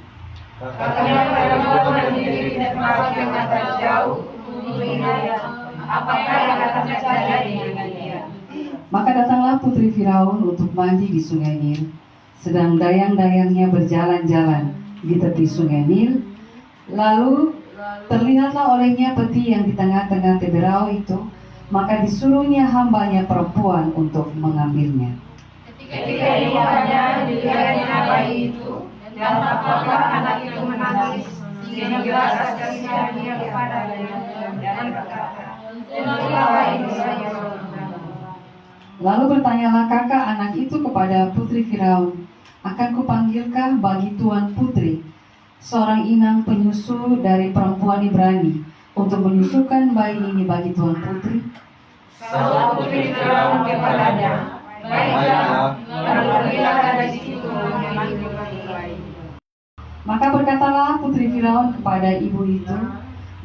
Katanya perempuan berdiri di tempat yang agak jauh untuk melihat apakah yang akan terjadi dengan dia. Maka datanglah putri Firaun untuk mandi di sungai Nil. Sedang dayang-dayangnya berjalan-jalan di tepi sungai Nil. Lalu terlihatlah olehnya peti yang di tengah-tengah teberau itu. Maka disuruhnya hambanya perempuan untuk mengambilnya. Ketika dilihatnya bayi itu, dan apakah anak itu menangis, sehingga jelas kasihannya kepadanya, dan berkata, "Tentulah bayi saya." Lalu bertanyalah kakak anak itu kepada putri Firaun, akan kupanggilkah bagi tuan putri seorang inang penyusu dari perempuan Ibrani untuk menyusukan bayi ini bagi tuan putri? Sahut putri Firaun kepadanya, "Baiklah, lalu pergilah dari situ mengambil bayi." Maka berkatalah putri Firaun kepada ibu itu,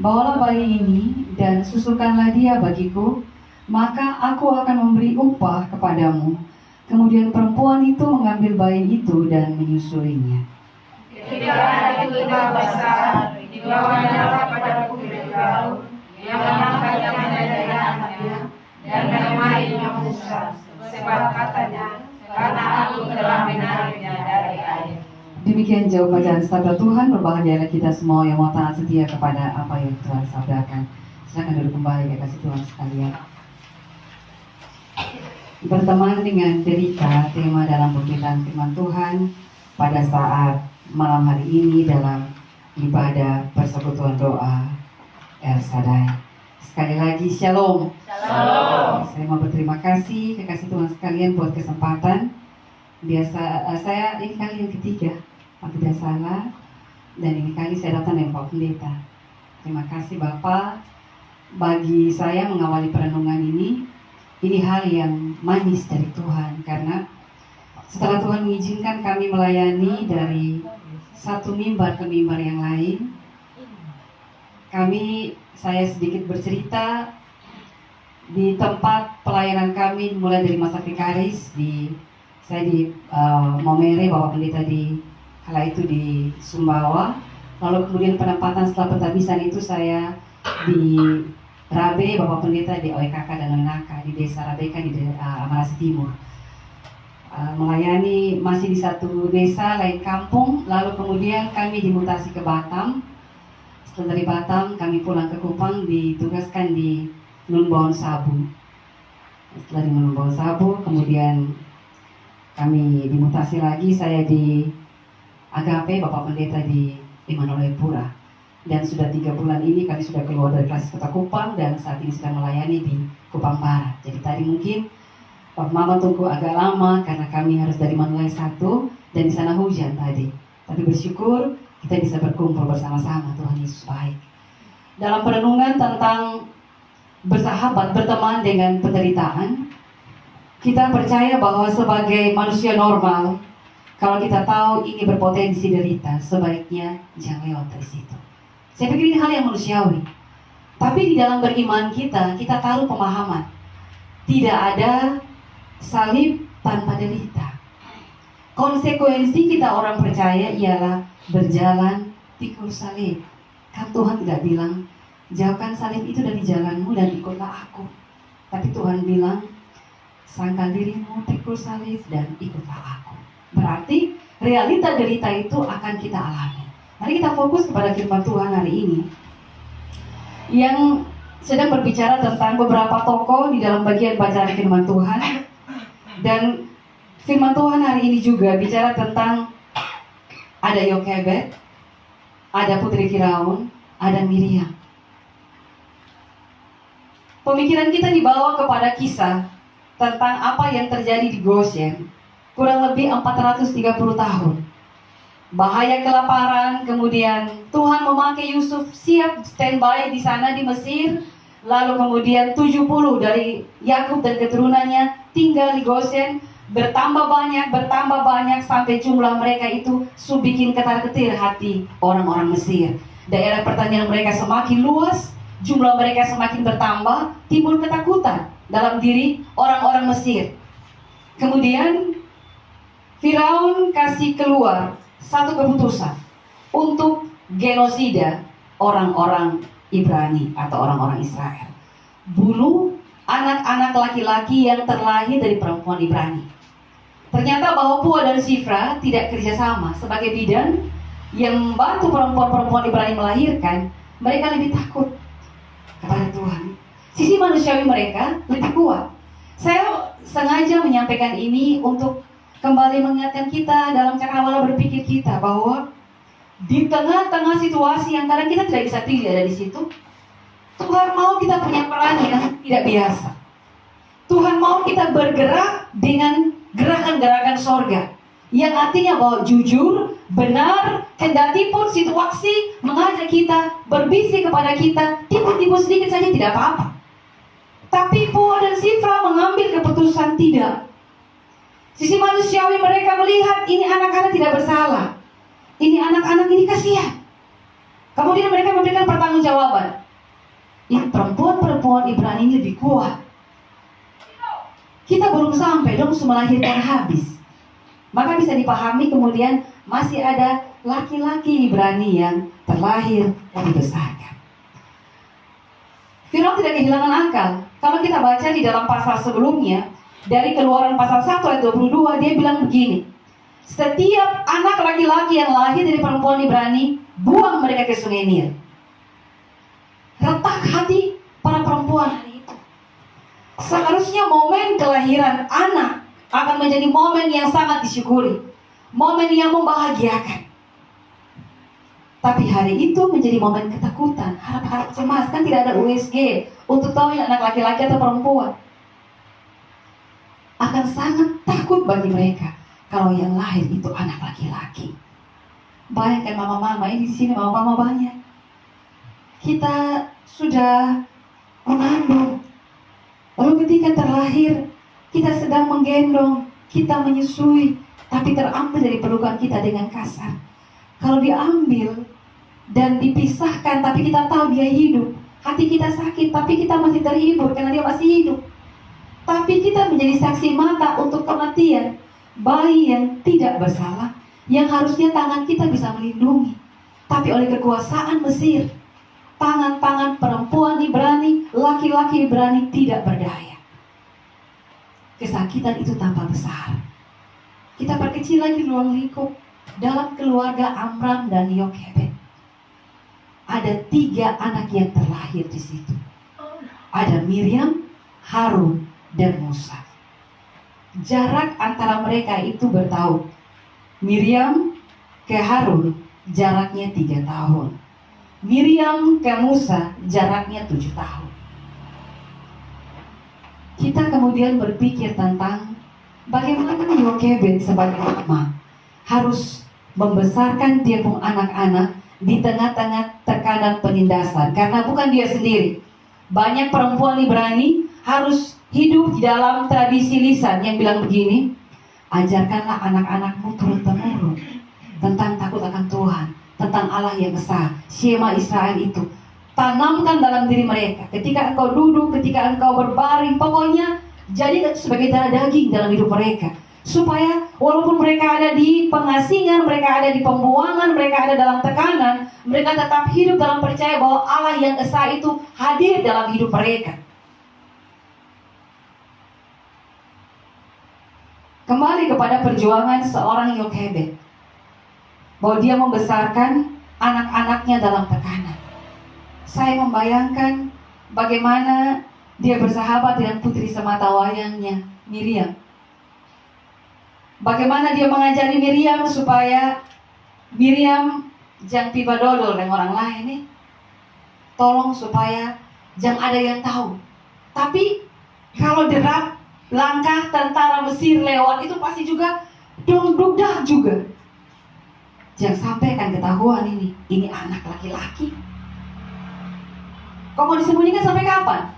"Bawalah bayi ini dan susukanlah dia bagiku, maka aku akan memberi upah kepadamu." Kemudian perempuan itu mengambil bayi itu dan menyusuinya. Ketika anak itu telah besar, dibawanya kepada putri Firaun, yang mengangkatnya menjadi anaknya, dan menamainya Musa, sebab katanya, "Karena aku telah menariknya dari air." Demikian jauh bacaan sabda Tuhan. Berbahagialah kita semua yang mau taat setia kepada apa yang Tuhan sabdakan. Silakan duduk kembali, kasih Tuhan sekalian. Berteman dengan Derika, tema dalam pemberitaan firman Tuhan pada saat malam hari ini dalam ibadah persekutuan doa El Shaddai. Sekali lagi Shalom. Shalom. Saya mau berterima kasih kekasih Tuhan sekalian buat kesempatan. Saya ini kali yang ketiga, kalau tidak salah, dan ini kali saya datang dengan Pak Pendeta. Terima kasih Bapak. Bagi saya mengawali perenungan ini hal yang manis dari Tuhan, karena setelah Tuhan mengizinkan kami melayani dari satu mimbar ke mimbar yang lain, saya sedikit bercerita di tempat pelayanan kami mulai dari masa vikaris saya di Momere, Bapak Pendeta di kala itu di Sumbawa, lalu kemudian penempatan setelah pentabisan itu saya di Rabe, Bapak Pendeta di OEKK dan Oenaka di Desa Rabeka di Amarasi Timur. Melayani masih di satu desa lain kampung, lalu kemudian kami dimutasi ke Batam. Setelah dari Batam kami pulang ke Kupang, ditugaskan di Nunbon Sabu. Setelah di Nunbon Sabu kemudian kami dimutasi lagi, saya di Agape, Bapak Pendeta di Immanuel Pura. Dan sudah 3 bulan ini kami sudah keluar dari Klasis Kota Kupang dan saat ini sedang melayani di Kupang Barat. Jadi tadi mungkin Bapak Mama tunggu agak lama karena kami harus dari Manuel 1 dan di sana hujan tadi. Tapi bersyukur kita bisa berkumpul bersama-sama. Tuhan Yesus baik. Dalam perenungan tentang bersahabat, berteman dengan penderitaan, kita percaya bahwa sebagai manusia normal, kalau kita tahu ini berpotensi derita, sebaiknya jangan lewat dari situ. Saya pikir ini hal yang manusiawi. Tapi di dalam beriman kita taruh pemahaman. Tidak ada salib tanpa derita. Konsekuensi kita orang percaya ialah berjalan pikul salib. Kan Tuhan tidak bilang, jauhkan salib itu dari jalanmu dan ikutlah aku. Tapi Tuhan bilang, sangkal dirimu, pikul salib dan ikutlah aku. Berarti realita derita itu akan kita alami. Mari kita fokus kepada firman Tuhan hari ini yang sedang berbicara tentang beberapa tokoh di dalam bagian bacaan firman Tuhan. Dan firman Tuhan hari ini juga bicara tentang ada Yokebed, ada putri Firaun, ada Miriam. Pemikiran kita dibawa kepada kisah tentang apa yang terjadi di Goshen kurang lebih 430 tahun. Bahaya kelaparan, kemudian Tuhan memakai Yusuf siap standby di sana di Mesir. Lalu kemudian 70 dari Yakub dan keturunannya tinggal di Goshen, bertambah banyak sampai jumlah mereka itu bikin ketar-ketir hati orang-orang Mesir. Daerah pertanian mereka semakin luas, jumlah mereka semakin bertambah, timbul ketakutan dalam diri orang-orang Mesir. Kemudian Firaun kasih keluar satu keputusan untuk genosida orang-orang Ibrani atau orang-orang Israel. Bunuh anak-anak laki-laki yang terlahir dari perempuan Ibrani. Ternyata bahwa Pua dan Sifra tidak kerjasama. Sebagai bidan yang membantu perempuan-perempuan Ibrani melahirkan, mereka lebih takut kepada Tuhan. Sisi manusiawi mereka lebih kuat. Saya sengaja menyampaikan ini untuk kembali mengingatkan kita dalam cakrawala berpikir kita bahwa di tengah-tengah situasi yang kadang kita tidak bisa pilih ada di situ, Tuhan mau kita punya peran yang tidak biasa. Tuhan mau kita bergerak dengan gerakan-gerakan sorga, yang artinya bahwa jujur, benar, kendati pun situasi mengajak kita, berbisik kepada kita, tipu-tipu sedikit saja tidak apa-apa. Tapi Pua dan Sifra mengambil keputusan tidak. Sisi manusiawi mereka melihat ini anak-anak tidak bersalah. Ini anak-anak ini kasihan. Kemudian mereka memberikan pertanggungjawaban. Ini perempuan-perempuan Ibrani ini lebih kuat. Kita belum sampai dong melahirkan habis. Maka bisa dipahami kemudian masih ada laki-laki Ibrani yang terlahir dan dibesarkan. Firaun tidak kehilangan akal. Kalau kita baca di dalam pasal sebelumnya, dari Keluaran pasal 1 ayat 22, dia bilang begini. Setiap anak laki-laki yang lahir dari perempuan Ibrani, buang mereka ke sungai Nil. Retak hati para perempuan hari itu. Seharusnya momen kelahiran anak akan menjadi momen yang sangat disyukuri, momen yang membahagiakan. Tapi hari itu menjadi momen ketakutan, harap-harap cemas. Kan tidak ada USG untuk tahu ini anak laki-laki atau perempuan. Akan sangat takut bagi mereka kalau yang lahir itu anak laki-laki. Bayangkan mama-mama, ini di sini mama-mama banyak. Kita sudah mengandung, lalu ketika terlahir, kita sedang menggendong, kita menyusui, tapi terambil dari pelukan kita dengan kasar. Kalau diambil dan dipisahkan, tapi kita tahu dia hidup, Hati kita sakit, tapi kita masih terhibur karena dia masih hidup. Tapi kita menjadi saksi mata untuk kematian bayi yang tidak bersalah, yang harusnya tangan kita bisa melindungi. Tapi oleh kekuasaan Mesir, tangan-tangan perempuan Ibrani, laki-laki Ibrani tidak berdaya. Kesakitan itu tambah besar. Kita perkecil lagi ruang lingkup dalam keluarga Amram dan Yokebed. Ada 3 anak yang terlahir di situ. Ada Miriam, Harun, dan Musa. Jarak antara mereka itu bertahun. Miriam ke Harun jaraknya 3 tahun. Miriam ke Musa jaraknya 7 tahun. Kita kemudian berpikir tentang bagaimana Yokebed sebagai mama harus membesarkan dia pun anak-anak di tengah-tengah tekanan penindasan. Karena bukan dia sendiri. Banyak perempuan Ibrani harus hidup di dalam tradisi lisan yang bilang begini, ajarkanlah anak-anakmu turun-temurun tentang takut akan Tuhan, tentang Allah yang esa, Shema Israel itu. Tanamkan dalam diri mereka. Ketika engkau duduk, ketika engkau berbaring, pokoknya jadi sebagai darah daging dalam hidup mereka. Supaya walaupun mereka ada di pengasingan, mereka ada di pembuangan, mereka ada dalam tekanan, mereka tetap hidup dalam percaya bahwa Allah yang esa itu hadir dalam hidup mereka. Kembali kepada perjuangan seorang Yokebed, bahwa dia membesarkan anak-anaknya dalam tekanan. Saya membayangkan bagaimana dia bersahabat dengan putri sematawayangnya, Miriam. Bagaimana dia mengajari Miriam supaya Miriam jangan tiba dodol dengan orang lain nih. Tolong supaya jangan ada yang tahu. Tapi kalau derap langkah tentara Mesir lewat itu pasti juga dong-dugdah juga. Jangan sampai kan ketahuan ini anak laki-laki. Kau mau disembunyikan sampai kapan?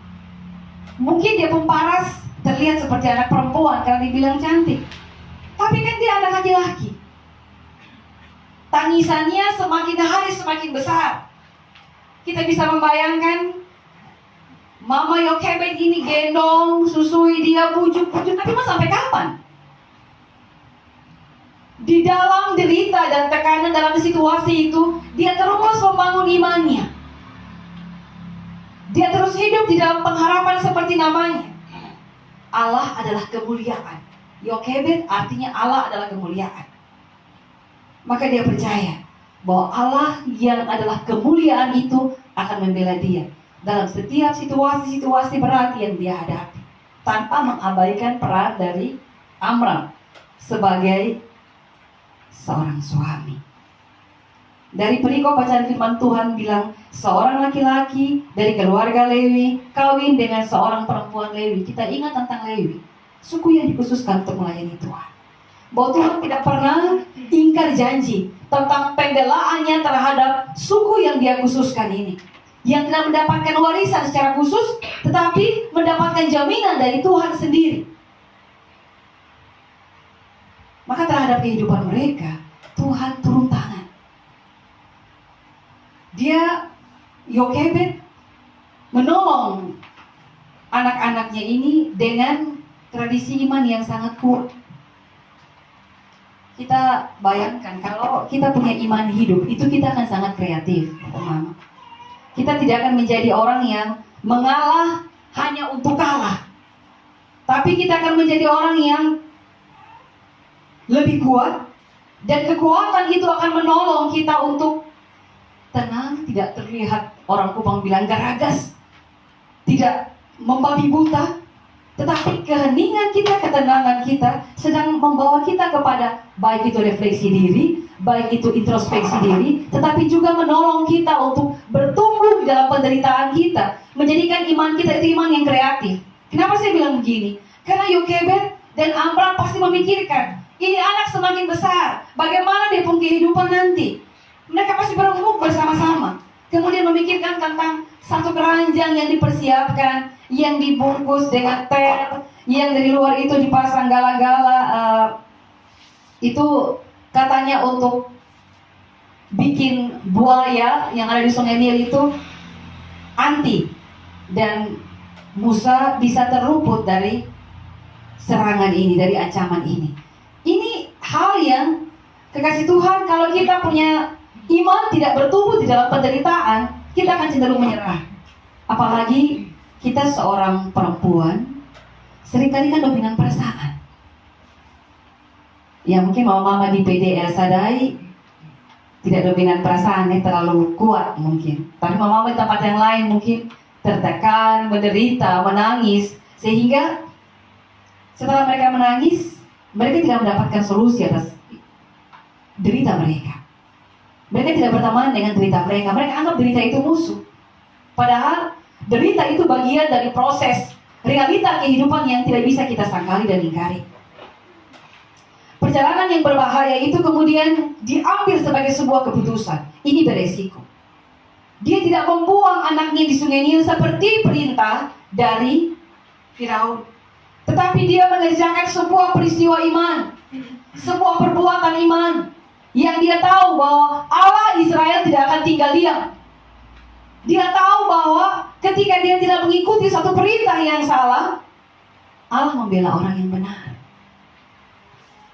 Mungkin dia pun paras terlihat seperti anak perempuan karena dibilang cantik. Tapi kan dia anak laki-laki. Tangisannya semakin hari semakin besar. Kita bisa membayangkan Mama Yokebed ini gendong, susui dia, bujuk-bujuk. Tapi mau sampai kapan? Di dalam derita dan tekanan dalam situasi itu, dia terus membangun imannya. Dia terus hidup di dalam pengharapan seperti namanya. Allah adalah kemuliaan. Yokebed artinya Allah adalah kemuliaan. Maka dia percaya bahwa Allah yang adalah kemuliaan itu akan membela dia dalam setiap situasi-situasi berat yang dia hadapi, tanpa mengabaikan peran dari Amram sebagai seorang suami. Dari perikop bacaan firman Tuhan bilang, seorang laki-laki dari keluarga Lewi kawin dengan seorang perempuan Lewi. Kita ingat tentang Lewi, suku yang dikhususkan untuk melayani Tuhan. Bahwa Tuhan tidak pernah ingkar janji tentang pembelaannya terhadap suku yang dia khususkan ini, yang tidak mendapatkan warisan secara khusus, tetapi mendapatkan jaminan dari Tuhan sendiri. Maka terhadap kehidupan mereka, Tuhan turun tangan. Dia, Yokebed, menolong anak-anaknya ini dengan tradisi iman yang sangat kuat. Kita bayangkan kalau kita punya iman hidup, itu kita akan sangat kreatif, Mama. Kita tidak akan menjadi orang yang mengalah hanya untuk kalah. Tapi kita akan menjadi orang yang lebih kuat. Dan kekuatan itu akan menolong kita untuk tenang, tidak terlihat orang Kupang bilang garagas, tidak membabi buta. Tetapi keheningan kita, ketenangan kita sedang membawa kita kepada baik itu refleksi diri, baik itu introspeksi diri, tetapi juga menolong kita untuk bertumbuh di dalam penderitaan kita, menjadikan iman kita itu iman yang kreatif. Kenapa saya bilang begini? Karena Yokebed dan Amram pasti memikirkan, ini anak semakin besar, bagaimana dia pun kehidupan nanti? Mereka pasti berumur bersama-sama. Kemudian memikirkan tentang satu keranjang yang dipersiapkan, yang dibungkus dengan tel, yang dari luar itu dipasang gala-gala. Itu katanya untuk bikin buaya yang ada di Sungai Nil itu. anti dan Musa bisa terluput dari serangan ini, dari ancaman ini. Ini hal yang kekasih Tuhan, kalau kita punya iman tidak bertumbuh di dalam penderitaan, kita akan cenderung menyerah. Apalagi kita seorang perempuan, seringkali kan dominan perasaan. Ya mungkin mama-mama di PDL Sadai tidak dominan perasaan, terlalu kuat mungkin. Tapi mama-mama di tempat yang lain mungkin tertekan, menderita, menangis, sehingga setelah mereka menangis, mereka tidak mendapatkan solusi atas derita mereka. Mereka tidak berteman dengan derita mereka. Mereka anggap derita itu musuh. Padahal derita itu bagian dari proses realita kehidupan yang tidak bisa kita sangkali dan ingkari. Perjalanan yang berbahaya itu kemudian diambil sebagai sebuah keputusan. Ini beresiko. Dia tidak membuang anaknya di Sungai Nil seperti perintah dari Firaun, tetapi dia mengerjakan sebuah peristiwa iman, sebuah perbuatan iman, yang dia tahu bahwa Allah Israel tidak akan tinggal diam. Dia tahu bahwa ketika dia tidak mengikuti satu perintah yang salah, Allah membela orang yang benar.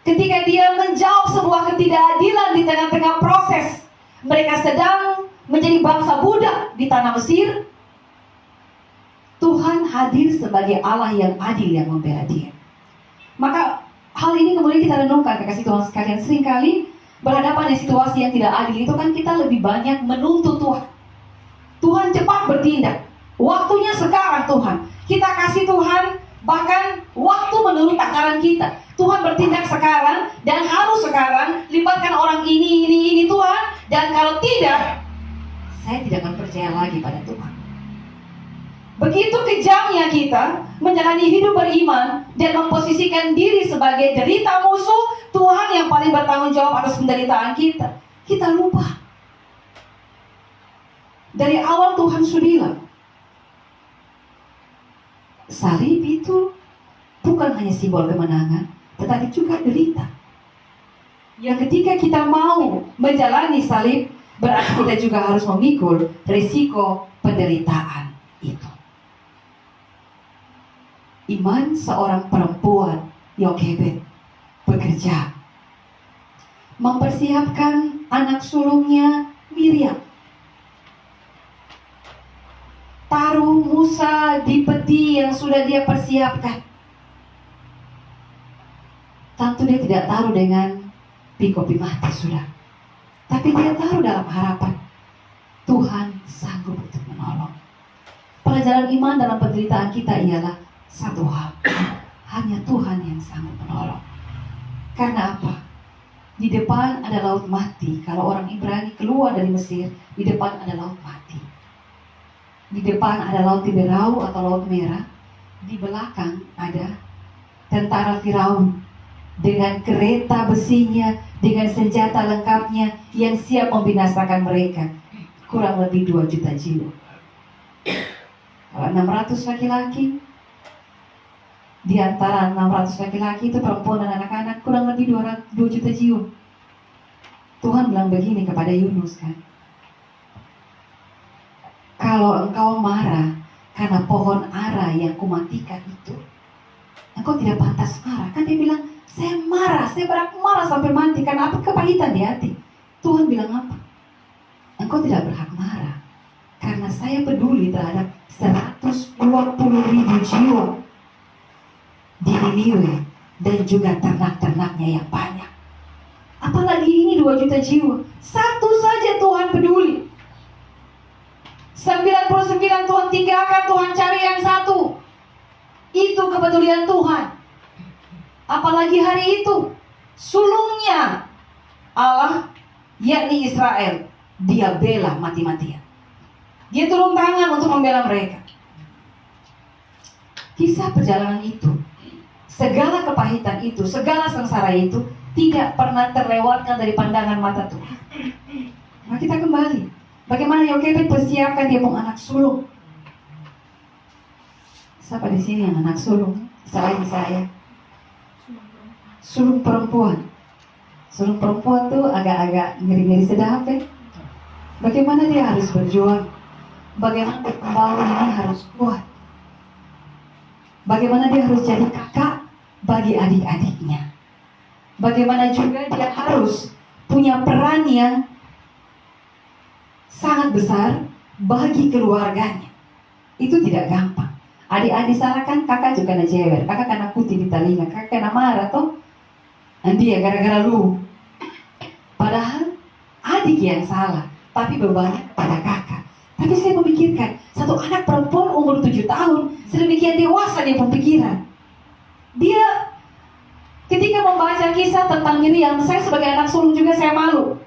Ketika dia menjawab sebuah ketidakadilan di tengah-tengah proses mereka sedang menjadi bangsa budak di tanah Mesir, Tuhan hadir sebagai Allah yang adil yang membela dia. Maka hal ini kemudian kita renungkan, kekasih Tuhan sekalian. Seringkali berhadapan dengan situasi yang tidak adil itu kan kita lebih banyak menuntut Tuhan. Tuhan cepat bertindak. Waktunya sekarang Tuhan. Kita kasih Tuhan bahkan waktu menurut takaran kita. Tuhan bertindak sekarang dan harus sekarang. Libatkan orang ini Tuhan. Dan kalau tidak, saya tidak akan percaya lagi pada Tuhan. Begitu kejamnya kita menjalani hidup beriman dan memposisikan diri sebagai derita musuh, Tuhan yang paling bertanggung jawab atas penderitaan kita. Kita lupa. Dari awal Tuhan sudah bilang, salib itu bukan hanya simbol kemenangan, tetapi juga derita. Yang ketika kita mau menjalani salib, berarti kita juga harus memikul risiko penderitaan itu. Iman seorang perempuan Yokebed bekerja mempersiapkan anak sulungnya Miriam. Taruh Musa di peti yang sudah dia persiapkan. Tentu dia tidak taruh dengan pikopi mati sudah, tapi dia taruh dalam harapan Tuhan sanggup untuk menolong. Pelajaran iman dalam penderitaan kita ialah satu hal, hanya Tuhan yang sanggup menolong. Karena apa? Di depan ada laut mati. Kalau orang Ibrani keluar dari Mesir, di depan ada laut mati. Di depan ada laut Tiberau atau laut merah. Di belakang ada tentara Firaun dengan kereta besinya, dengan senjata lengkapnya yang siap membinasakan mereka. Kurang lebih 2 juta jiwa. Kalau 600 laki-laki, di antara 600 laki-laki itu perempuan dan anak-anak, kurang lebih 2 juta jiwa. Tuhan bilang begini kepada Yunus kan, kalau engkau marah karena pohon ara yang kumatikan itu, engkau tidak pantas marah. Kan dia bilang, saya marah, saya berhak marah sampai mati. Karena apa? Kepahitan di hati. Tuhan bilang apa? Engkau tidak berhak marah karena saya peduli terhadap 120.000 jiwa di Niniwe dan juga ternak-ternaknya yang banyak. Apalagi ini 2 juta jiwa. Satu saja Tuhan peduli. 99 Tuhan tinggalkan, Tuhan cari yang satu. Itu kepedulian Tuhan. Apalagi hari itu sulungnya Allah, yakni Israel, dia bela mati-matian. Dia turun tangan untuk membela mereka. Kisah perjalanan itu, segala kepahitan itu, segala sengsara itu tidak pernah terlewatkan dari pandangan mata Tuhan. Nah, kita kembali. Bagaimana Yokebed persiapkan dia mau anak sulung? Siapa di sini yang anak sulung selain saya? Sulung perempuan. Sulung perempuan tuh agak-agak ngeri-ngeri sedap ya. Bagaimana dia harus berjuang? bagaimana pembawa ini harus kuat. Bagaimana dia harus jadi kakak bagi adik-adiknya. Bagaimana juga dia harus punya peran yang sangat besar bagi keluarganya. Itu tidak gampang. Adik-adik salah kan, kakak juga kena jewer, kakak kena putih di telinga, kakak kena marah toh. Nanti ya gara-gara lu. Padahal adik yang salah, tapi bebannya pada kakak. Tapi saya memikirkan, satu anak perempuan umur 7 tahun, sedemikian dewasa dia pemikiran. Dia ketika membaca kisah tentang Miriam, saya sebagai anak sulung juga saya malu.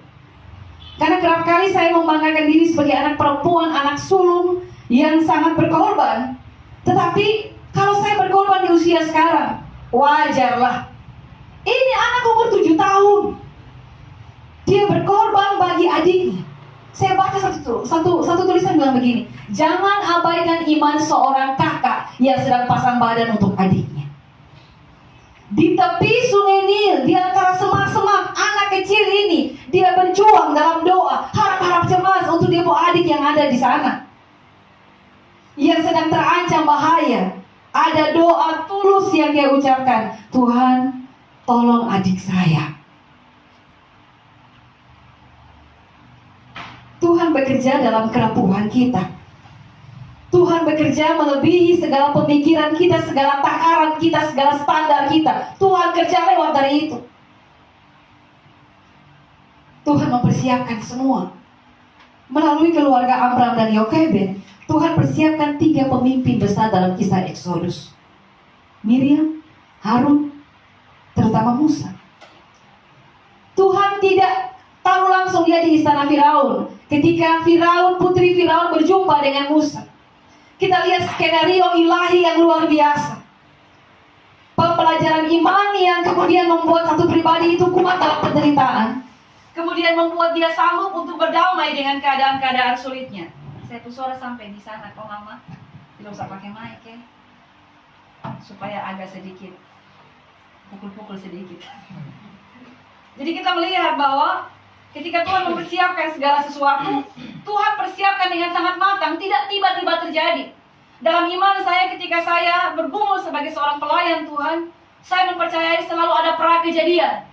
Karena kerap kali saya membanggakan diri sebagai anak perempuan, anak sulung yang sangat berkorban. Tetapi kalau saya berkorban di usia sekarang, wajarlah. Ini anak umur 7 tahun. Dia berkorban bagi adiknya. Saya baca satu tulisan bilang begini, jangan abaikan iman seorang kakak yang sedang pasang badan untuk adiknya. Di tepi sungai Nil, di antara semak-semak, anak kecil ini, dia berjuang dalam doa, harap-harap cemas untuk dia bawa adik yang ada di sana, yang sedang terancam bahaya. Ada doa tulus yang dia ucapkan, Tuhan, tolong adik saya. Tuhan bekerja dalam kerapuhan kita. Tuhan bekerja melebihi segala pemikiran kita, segala takaran kita, segala standar kita. Tuhan kerja lewat dari itu. Tuhan mempersiapkan semua. Melalui keluarga Amram dan Yokebed, Tuhan persiapkan 3 pemimpin besar dalam kisah Exodus. Miriam, Harun, terutama Musa. Tuhan tidak taruh langsung dia di istana Firaun. Ketika putri Firaun berjumpa dengan Musa, kita lihat skenario ilahi yang luar biasa. Pembelajaran iman yang kemudian membuat satu pribadi itu kuat dalam penderitaan, kemudian membuat dia sanggup untuk berdamai dengan keadaan-keadaan sulitnya. Saya tuh suara sampai di sana kok mama, tidak usah pakai mic ya, supaya agak sedikit pukul-pukul sedikit. Jadi kita melihat bahwa ketika Tuhan mempersiapkan segala sesuatu, Tuhan persiapkan dengan sangat matang, tidak tiba-tiba terjadi. Dalam iman saya, ketika saya bergumul sebagai seorang pelayan Tuhan, saya mempercayai selalu ada pra-kejadian.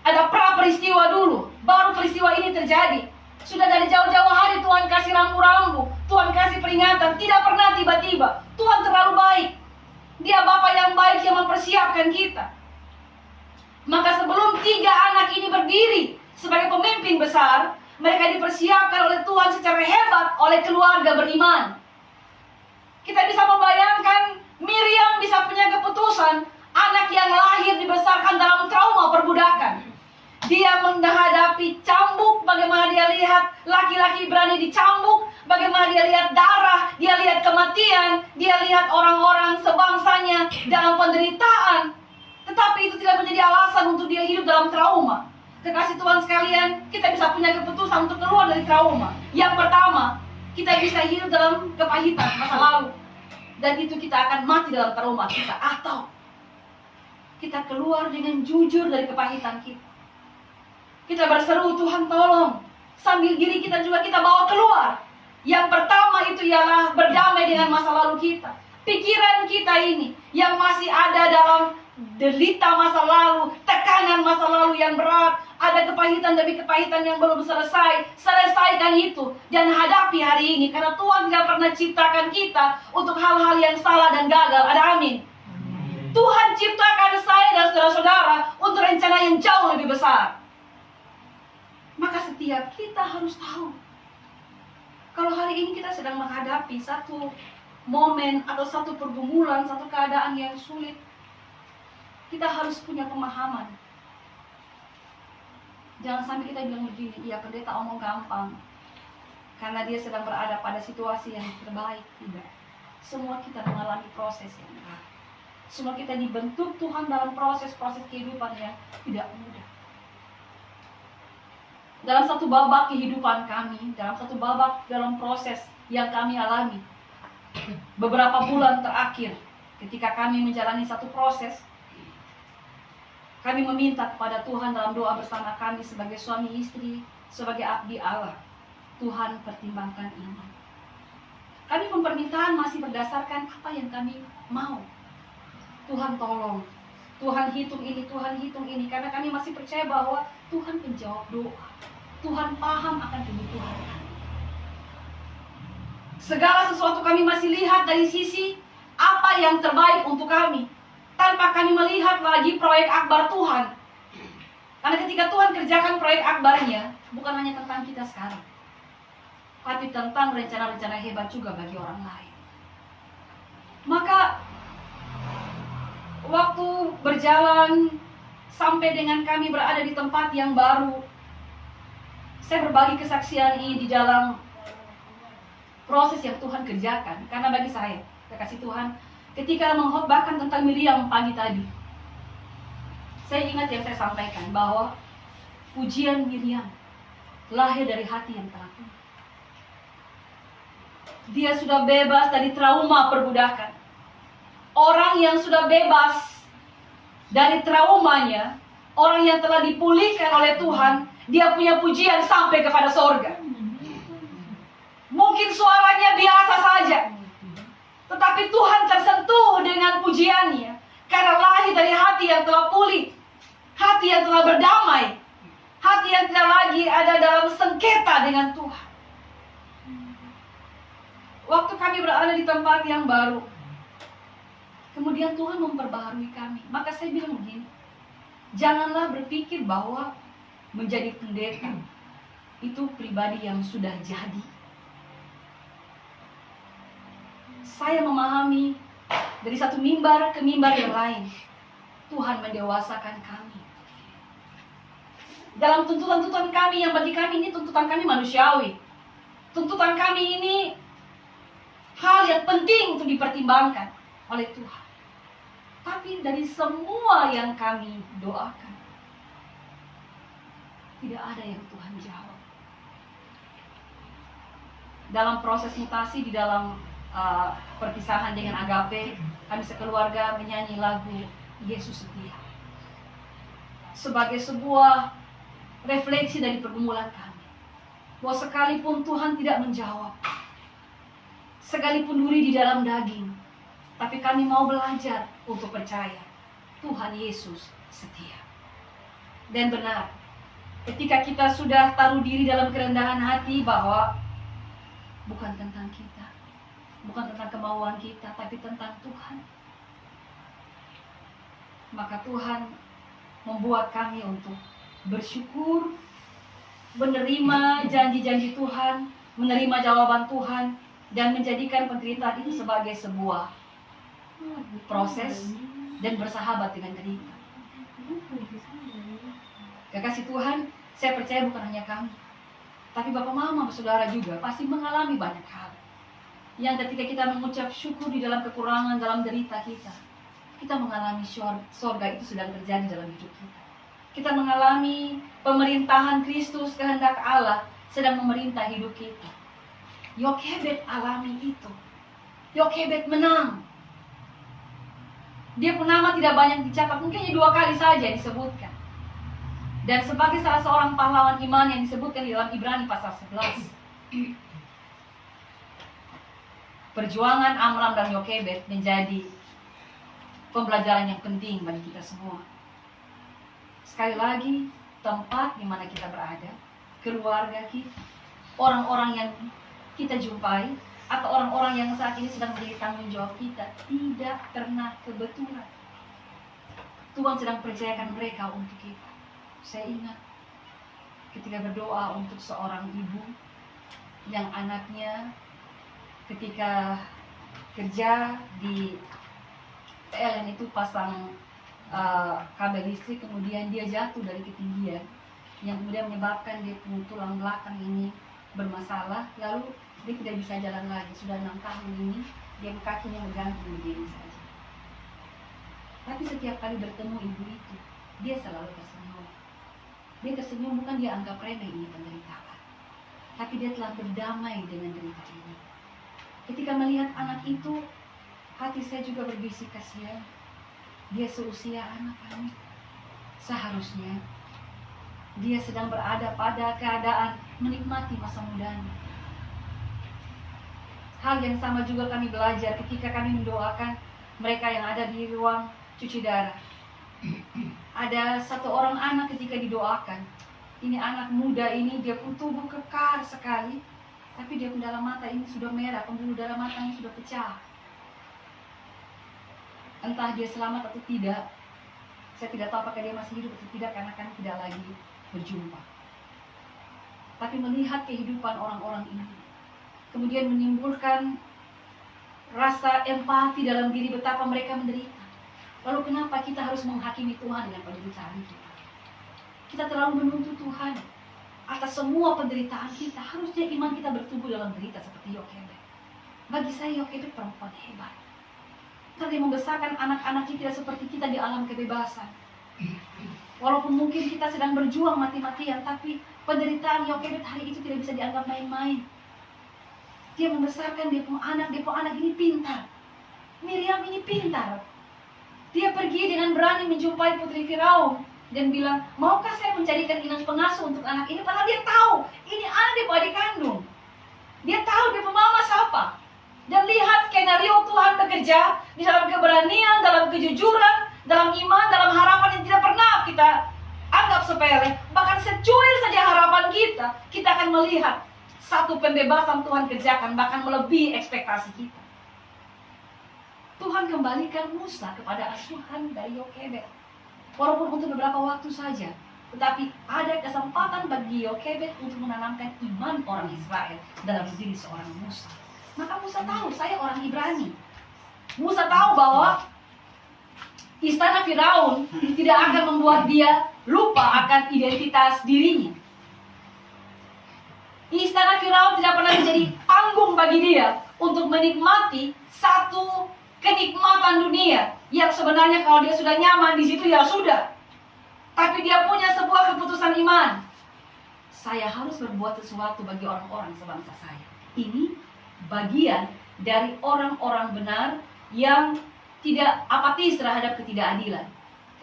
Ada pra-peristiwa dulu, baru peristiwa ini terjadi. Sudah dari jauh-jauh hari Tuhan kasih rambu-rambu, Tuhan kasih peringatan, tidak pernah tiba-tiba. Tuhan terlalu baik. Dia Bapa yang baik yang mempersiapkan kita. Maka sebelum 3 anak ini berdiri sebagai pemimpin besar, mereka dipersiapkan oleh Tuhan secara hebat oleh keluarga beriman. Kita bisa membayangkan Miriam bisa punya keputusan, anak yang lahir dibesarkan dalam trauma perbudakan. Dia menghadapi cambuk, bagaimana dia lihat laki-laki berani dicambuk, bagaimana dia lihat darah, dia lihat kematian, dia lihat orang-orang sebangsanya dalam penderitaan. Tetapi itu tidak menjadi alasan untuk dia hidup dalam trauma. Kekasih Tuhan sekalian, kita bisa punya keputusan untuk keluar dari trauma. Yang pertama, kita bisa hidup dalam kepahitan masa lalu, dan itu kita akan mati dalam trauma kita. Atau kita keluar dengan jujur dari kepahitan kita. Kita berseru, Tuhan tolong. Sambil diri kita juga kita bawa keluar. Yang pertama itu ialah berdamai dengan masa lalu kita. Pikiran kita ini yang masih ada dalam derita masa lalu, tekanan masa lalu yang berat, ada kepahitan demi kepahitan yang belum selesai. Selesaikan itu dan hadapi hari ini, karena Tuhan tidak pernah ciptakan kita untuk hal-hal yang salah dan gagal. Ada amin? Tuhan ciptakan saya dan saudara-saudara untuk rencana yang jauh lebih besar. Maka setiap kita harus tahu, kalau hari ini kita sedang menghadapi satu momen atau satu pergumulan, satu keadaan yang sulit, kita harus punya pemahaman. Jangan sampai kita bilang begini, iya pendeta omong gampang, karena dia sedang berada pada situasi yang terbaik. Tidak. Semua kita mengalami proses yang berat. Semua kita dibentuk Tuhan dalam proses-proses kehidupan yang tidak mudah. Dalam satu babak kehidupan kami, dalam satu babak dalam proses yang kami alami, beberapa bulan terakhir, ketika kami menjalani satu proses, kami meminta kepada Tuhan dalam doa bersama kami sebagai suami istri, sebagai abdi Allah. Tuhan pertimbangkan ini. Kami pun permintaan masih berdasarkan apa yang kami mau. Tuhan tolong, Tuhan hitung ini, karena kami masih percaya bahwa Tuhan menjawab doa. Tuhan paham akan kebutuhan kami. Segala sesuatu kami masih lihat dari sisi apa yang terbaik untuk kami, tanpa kami melihat lagi proyek akbar Tuhan. Karena ketika Tuhan kerjakan proyek akbarnya, bukan hanya tentang kita sekarang, tapi tentang rencana-rencana hebat juga bagi orang lain. Maka waktu berjalan sampai dengan kami berada di tempat yang baru, saya berbagi kesaksian ini di dalam proses yang Tuhan kerjakan. Karena bagi saya, kekasih Tuhan, ketika mengkhotbahkan tentang Miriam pagi tadi, saya ingat yang saya sampaikan bahwa pujian Miriam lahir dari hati yang telah pulih. Dia sudah bebas dari trauma perbudakan. Orang yang sudah bebas dari traumanya, orang yang telah dipulihkan oleh Tuhan, dia punya pujian sampai kepada sorga. Mungkin suaranya biasa saja, tetapi Tuhan tersentuh dengan pujiannya, karena lahir dari hati yang telah pulih, hati yang telah berdamai, hati yang tidak lagi ada dalam sengketa dengan Tuhan. Waktu kami berada di tempat yang baru, kemudian Tuhan memperbaharui kami. Maka saya bilang begini, janganlah berpikir bahwa menjadi pendeta itu pribadi yang sudah jadi. Saya memahami dari satu mimbar ke mimbar yang lain, Tuhan mendewasakan kami. Dalam tuntutan-tuntutan kami yang bagi kami ini tuntutan kami manusiawi, tuntutan kami ini hal yang penting untuk dipertimbangkan oleh Tuhan. Tapi dari semua yang kami doakan, tidak ada yang Tuhan jawab. Dalam proses mutasi, di dalam perpisahan dengan Agape, kami sekeluarga menyanyi lagu Yesus Setia sebagai sebuah refleksi dari pergumulan kami, bahwa sekalipun Tuhan tidak menjawab, sekalipun duri di dalam daging, tapi kami mau belajar untuk percaya Tuhan Yesus setia. Dan benar, ketika kita sudah taruh diri dalam kerendahan hati bahwa bukan tentang kita, bukan tentang kemauan kita, tapi tentang Tuhan, maka Tuhan membuat kami untuk bersyukur, menerima janji-janji Tuhan, menerima jawaban Tuhan, dan menjadikan penderitaan itu sebagai sebuah proses dan bersahabat dengan derita. Kekasih Tuhan, saya percaya bukan hanya kami, tapi Bapak Mama, Saudara juga pasti mengalami banyak hal yang ketika kita mengucap syukur di dalam kekurangan, dalam derita kita mengalami sorga itu sedang terjadi dalam hidup kita. Kita mengalami pemerintahan Kristus, kehendak Allah sedang memerintah hidup kita. Yokebed alami itu. Yokebed menang. Dia nama tidak banyak dicatat, mungkin 2 kali saja disebutkan. Dan sebagai salah seorang pahlawan iman yang disebutkan di dalam Ibrani pasal 11. Perjuangan Amram dan Yokebed menjadi pembelajaran yang penting bagi kita semua. Sekali lagi, tempat di mana kita berada, keluarga kita, orang-orang yang kita jumpai, atau orang-orang yang saat ini sedang menjadi tanggung jawab kita, tidak pernah kebetulan. Tuhan sedang percayakan mereka untuk kita. Saya ingat ketika berdoa untuk seorang ibu yang anaknya ketika kerja di PLN itu pasang kabel listrik, kemudian dia jatuh dari ketinggian yang kemudian menyebabkan dia tulang belakang ini bermasalah, lalu dia tidak bisa jalan lagi. Sudah 6 tahun ini dia kakinya menggantung berdiri saja. Tapi setiap kali bertemu ibu itu, dia selalu tersenyum. Dia tersenyum bukan dia anggap remeh ini penderitaan, tapi dia telah berdamai dengan derita ini. Ketika melihat anak itu, hati saya juga berbisik, kasihan. Dia seusia anak kami. Seharusnya dia sedang berada pada keadaan menikmati masa mudanya. Hal yang sama juga kami belajar ketika kami mendoakan mereka yang ada di ruang cuci darah. Ada satu orang anak ketika didoakan, ini anak muda ini, dia pun tubuh kekar sekali, tapi dia pun dalam mata ini sudah merah, pembuluh darah matanya sudah pecah. Entah dia selamat atau tidak, saya tidak tahu apakah dia masih hidup atau tidak, karena kami tidak lagi berjumpa. Tapi melihat kehidupan orang-orang ini, kemudian menimbulkan rasa empati dalam diri betapa mereka menderita. Lalu kenapa kita harus menghakimi Tuhan dengan penderitaan kita? Kita terlalu menuntut Tuhan atas semua penderitaan kita. Harusnya iman kita bertumbuh dalam derita seperti Yokebed. Bagi saya Yokebed perempuan hebat. Karena dia membesarkan anak-anaknya tidak seperti kita di alam kebebasan. Walaupun mungkin kita sedang berjuang mati-matian, tapi penderitaan Yokebed hari itu tidak bisa dianggap main-main. Dia membesarkan dia punya anak ini pintar. Miriam ini pintar. Dia pergi dengan berani menjumpai putri Firaun dan bilang, maukah saya menjadikan inang pengasuh untuk anak ini? Padahal dia tahu, ini anak dia adik kandung. Dia tahu dia mama siapa. Dan lihat skenario Tuhan bekerja di dalam keberanian, dalam kejujuran, dalam iman, dalam harapan yang tidak pernah kita anggap sepele. Bahkan secuil saja harapan kita akan melihat satu pembebasan Tuhan kerjakan, bahkan melebihi ekspektasi kita. Tuhan kembalikan Musa kepada asuhan dari Yokebed. Walaupun untuk beberapa waktu saja, tetapi ada kesempatan bagi Yokebed untuk menanamkan iman orang Israel dalam diri seorang Musa. Maka Musa tahu, saya orang Ibrani. Musa tahu bahwa istana Firaun tidak akan membuat dia lupa akan identitas dirinya. Istana Firaun tidak pernah menjadi panggung bagi dia untuk menikmati satu kenikmatan dunia yang sebenarnya kalau dia sudah nyaman di situ ya sudah. Tapi dia punya sebuah keputusan iman. Saya harus berbuat sesuatu bagi orang-orang sebangsa saya. Ini bagian dari orang-orang benar yang tidak apatis terhadap ketidakadilan.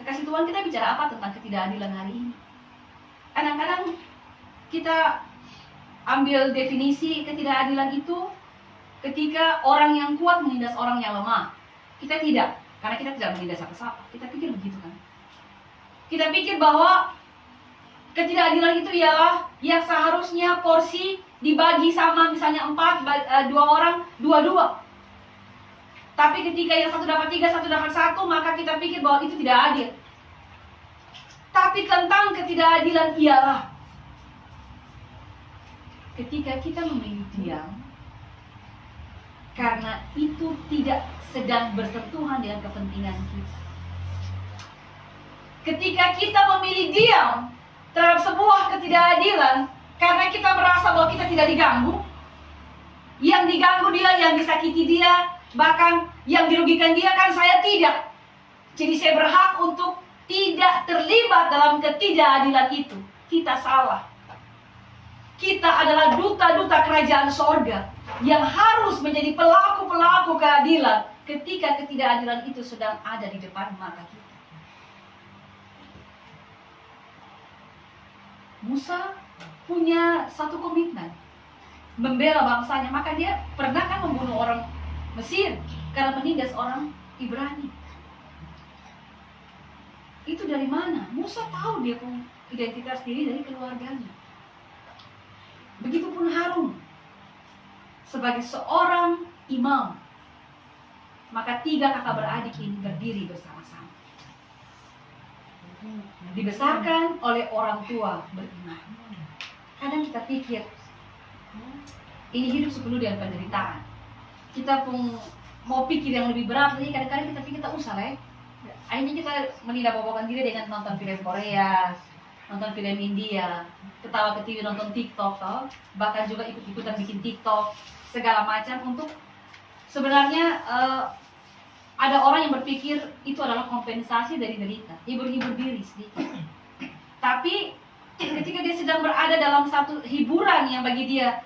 Kekasih Tuhan, kita bicara apa tentang ketidakadilan hari ini? Kadang-kadang kita ambil definisi ketidakadilan itu ketika orang yang kuat menindas orang yang lemah. Kita tidak, karena kita tidak menindas siapa-siapa. Kita pikir begitu kan? Kita pikir bahwa ketidakadilan itu ialah yang seharusnya porsi dibagi sama, misalnya 4, 2 orang, 2-2. Tapi ketika yang satu dapat 3, satu dapat 1, maka kita pikir bahwa itu tidak adil. Tapi tentang ketidakadilan ialah ketika kita memilih diam, karena itu tidak sedang bersentuhan dengan kepentingan kita. Ketika kita memilih diam terhadap sebuah ketidakadilan, karena kita merasa bahwa kita tidak diganggu, yang diganggu dia, yang disakiti dia, bahkan yang dirugikan dia kan saya tidak. Jadi saya berhak untuk tidak terlibat dalam ketidakadilan itu. Kita salah. Kita adalah duta-duta kerajaan sorga yang harus menjadi pelaku-pelaku keadilan ketika ketidakadilan itu sedang ada di depan mata kita. Musa punya satu komitmen membela bangsanya, maka dia pernah kan membunuh orang Mesir karena menindas orang Ibrani. Itu dari mana? Musa tahu dia punya identitas diri dari keluarganya. Begitupun Harun sebagai seorang imam, maka 3 kakak beradik ini berdiri bersama-sama. Dibesarkan oleh orang tua beriman. Kadang kita pikir ini hidup sepenuh dengan penderitaan. Kita pun mau pikir yang lebih berat, jadi kadang-kadang kita pikir tak usah lah. Akhirnya kita menidakbobokan diri dengan nonton film Korea, nonton film India, ketawa ke TV, nonton TikTok, bahkan juga ikut-ikutan bikin TikTok, segala macam untuk sebenarnya ada orang yang berpikir itu adalah kompensasi dari derita, hibur-hibur diri sedikit. Tapi ketika dia sedang berada dalam satu hiburan yang bagi dia,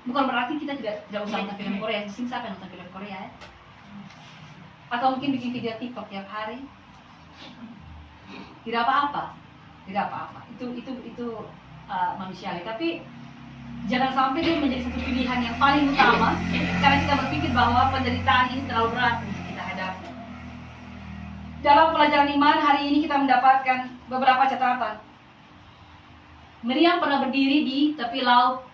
bukan berarti kita tidak usah nonton film Korea. Sing siapa yang nonton film Korea ya? Atau mungkin bikin video TikTok tiap hari. Tidak apa-apa. Tidak apa-apa. Itu manusiawi. Tapi Jangan sampai dia menjadi satu pilihan yang paling utama karena kita berpikir bahwa penderitaan ini terlalu berat untuk kita hadapi. Dalam pelajaran iman hari ini kita mendapatkan beberapa catatan. Miriam pernah berdiri di tepi laut,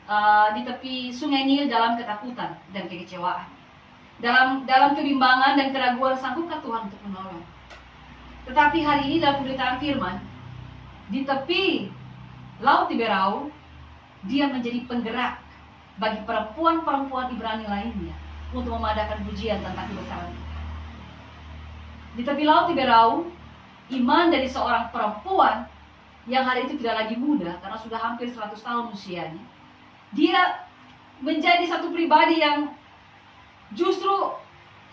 di tepi sungai Nil dalam ketakutan dan kekecewaan. Dalam kebimbangan dan keraguan, sanggupkah Tuhan untuk menolong? Tetapi hari ini dalam pemberitaan firman, di tepi laut Tiberau, dia menjadi penggerak bagi perempuan-perempuan Ibrani lainnya untuk memadakan pujian tentang kebesaran Tuhan. Di tepi laut Tiberau, iman dari seorang perempuan yang hari itu tidak lagi muda karena sudah hampir 100 tahun usianya, dia menjadi satu pribadi yang justru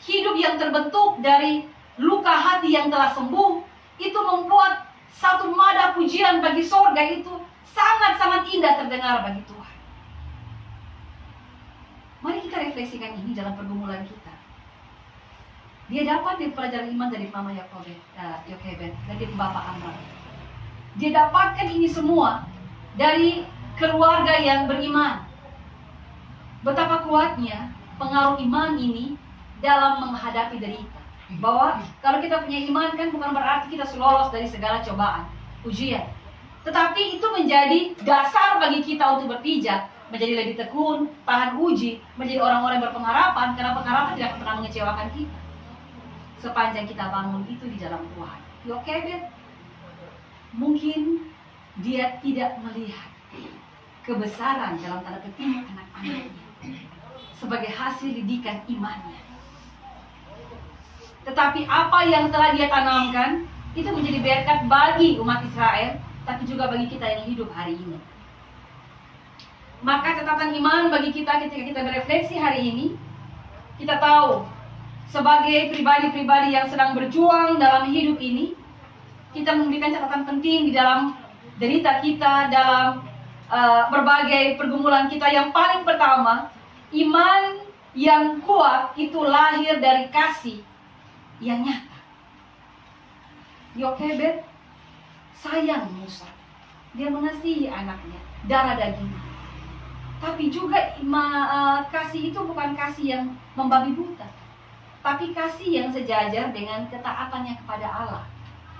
hidup yang terbentuk dari luka hati yang telah sembuh. Itu membuat satu nada pujian bagi sorga itu sangat-sangat indah terdengar bagi Tuhan. Mari kita refleksikan ini dalam pergumulan kita. Dia dapat di pelajaran iman dari Mama Yokebed, dari Bapak Amram. Dia dapatkan ini semua dari keluarga yang beriman. Betapa kuatnya pengaruh iman ini dalam menghadapi derita. Bahwa kalau kita punya iman kan bukan berarti kita lolos dari segala cobaan, ujian. Tetapi itu menjadi dasar bagi kita untuk berpijak, menjadi lebih tekun, tahan uji, menjadi orang-orang yang berpengharapan, karena pengharapan tidak pernah mengecewakan kita. Sepanjang kita bangun itu di dalam Tuhan. Yokebed, mungkin dia tidak melihat kebesaran dalam tanda petik anak-anaknya sebagai hasil didikan imannya. Tetapi apa yang telah dia tanamkan itu menjadi berkat bagi umat Israel, tapi juga bagi kita yang hidup hari ini. Maka catatan iman bagi kita ketika kita berefleksi hari ini, kita tahu sebagai pribadi-pribadi yang sedang berjuang dalam hidup ini, kita memberikan catatan penting di dalam derita kita, dalam berbagai pergumulan kita. Yang paling pertama, iman yang kuat itu lahir dari kasih yang nyata. Yokebed sayang Musa, dia mengasihi anaknya, darah dagingnya. Tapi juga kasih itu bukan kasih yang membabi buta, tapi kasih yang sejajar dengan ketaatannya kepada Allah.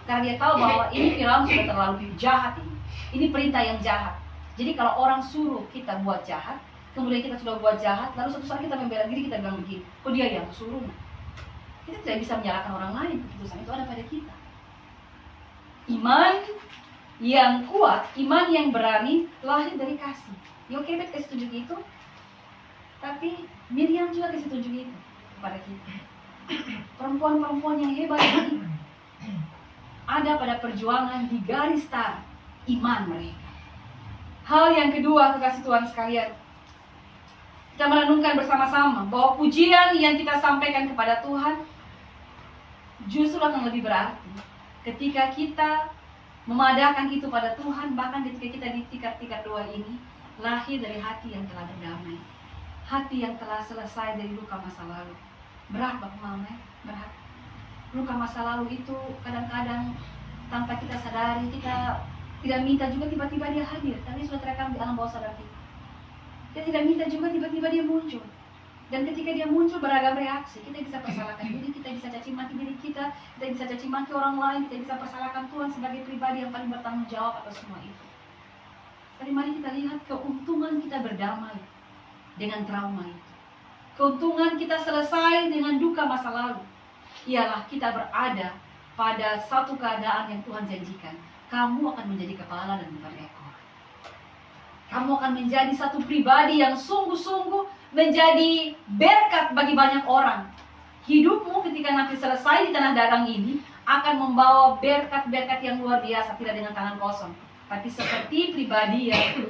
Karena dia tahu bahwa ini Firaun sudah terlalu jahat ini. Ini perintah yang jahat. Jadi kalau orang suruh kita buat jahat, kemudian kita sudah buat jahat, lalu suatu saat kita membela diri, kita bilang begini, oh dia yang suruh. Kita tidak bisa menyalahkan orang lain, keputusan itu ada pada kita. Iman yang kuat, iman yang berani lahir dari kasih. Yokebed kasih tunjuk itu, tapi Miriam juga kasih tunjuk itu kepada kita. Perempuan-perempuan yang hebat ini ada pada perjuangan di garis start iman mereka. Hal yang kedua, kekasih Tuhan sekalian, kita merenungkan bersama-sama bahwa pujian yang kita sampaikan kepada Tuhan justru akan lebih berarti ketika kita memadakan itu pada Tuhan. Bahkan ketika kita di tingkat-tingkat doa ini lahir dari hati yang telah berdamai, hati yang telah selesai dari luka masa lalu. Berat Bapak Mama, berat. Luka masa lalu itu kadang-kadang tanpa kita sadari, kita tidak minta juga tiba-tiba dia hadir, tapi sudah terekam di alam bawah sadar kita. Kita tidak minta juga tiba-tiba dia muncul. Dan ketika dia muncul beragam reaksi, kita bisa persalahkan diri, kita bisa caci maki diri kita bisa caci maki orang lain, kita bisa persalahkan Tuhan sebagai pribadi yang paling bertanggung jawab atas semua itu. Tapi mari kita lihat keuntungan kita berdamai dengan trauma itu. Keuntungan kita selesai dengan duka masa lalu ialah kita berada pada satu keadaan yang Tuhan janjikan. Kamu akan menjadi kepala dan bukan ekor. Kamu akan menjadi satu pribadi yang sungguh-sungguh menjadi berkat bagi banyak orang. Hidupmu ketika nanti selesai di tanah dagang ini akan membawa berkat-berkat yang luar biasa, tidak dengan tangan kosong, tapi seperti pribadi yang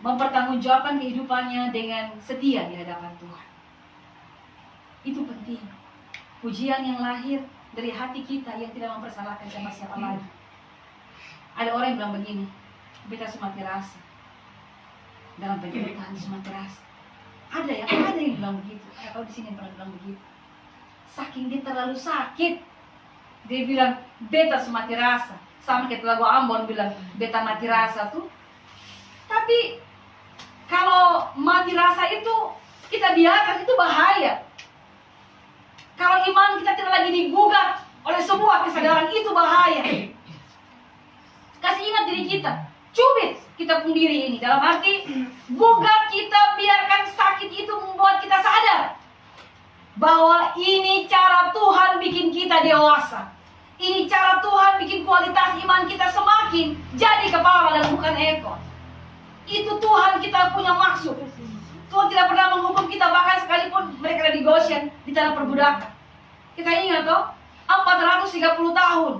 mempertanggungjawabkan kehidupannya dengan setia di hadapan Tuhan. Itu penting. Pujian yang lahir dari hati kita yang tidak mempersalahkan siapa-siapa lagi. Ada orang yang bilang begini, beta semati rasa dalam penderitaan semati rasa. Ada yang bilang begitu. Kalau di sini pernah bilang begitu. Saking dia terlalu sakit, dia bilang beta semati rasa. Sama kayak lagu Ambon bilang beta mati rasa tuh. Tapi Kalau mati rasa itu kita biarkan, itu bahaya. Kalau iman kita tidak lagi digugat oleh sebuah kesadaran, itu bahaya. Kasih ingat diri kita, cubit kita pun diri ini. Dalam arti, gugat kita, biarkan sakit itu membuat kita sadar bahwa ini cara Tuhan bikin kita dewasa. Ini cara Tuhan bikin kualitas iman kita semakin jadi kepala dan bukan ekor. Itu Tuhan kita punya maksud. Tuhan tidak pernah menghukum kita, bahkan sekalipun mereka ada di Goshen, di tanah perbudakan. Kita ingat toh, 430 tahun.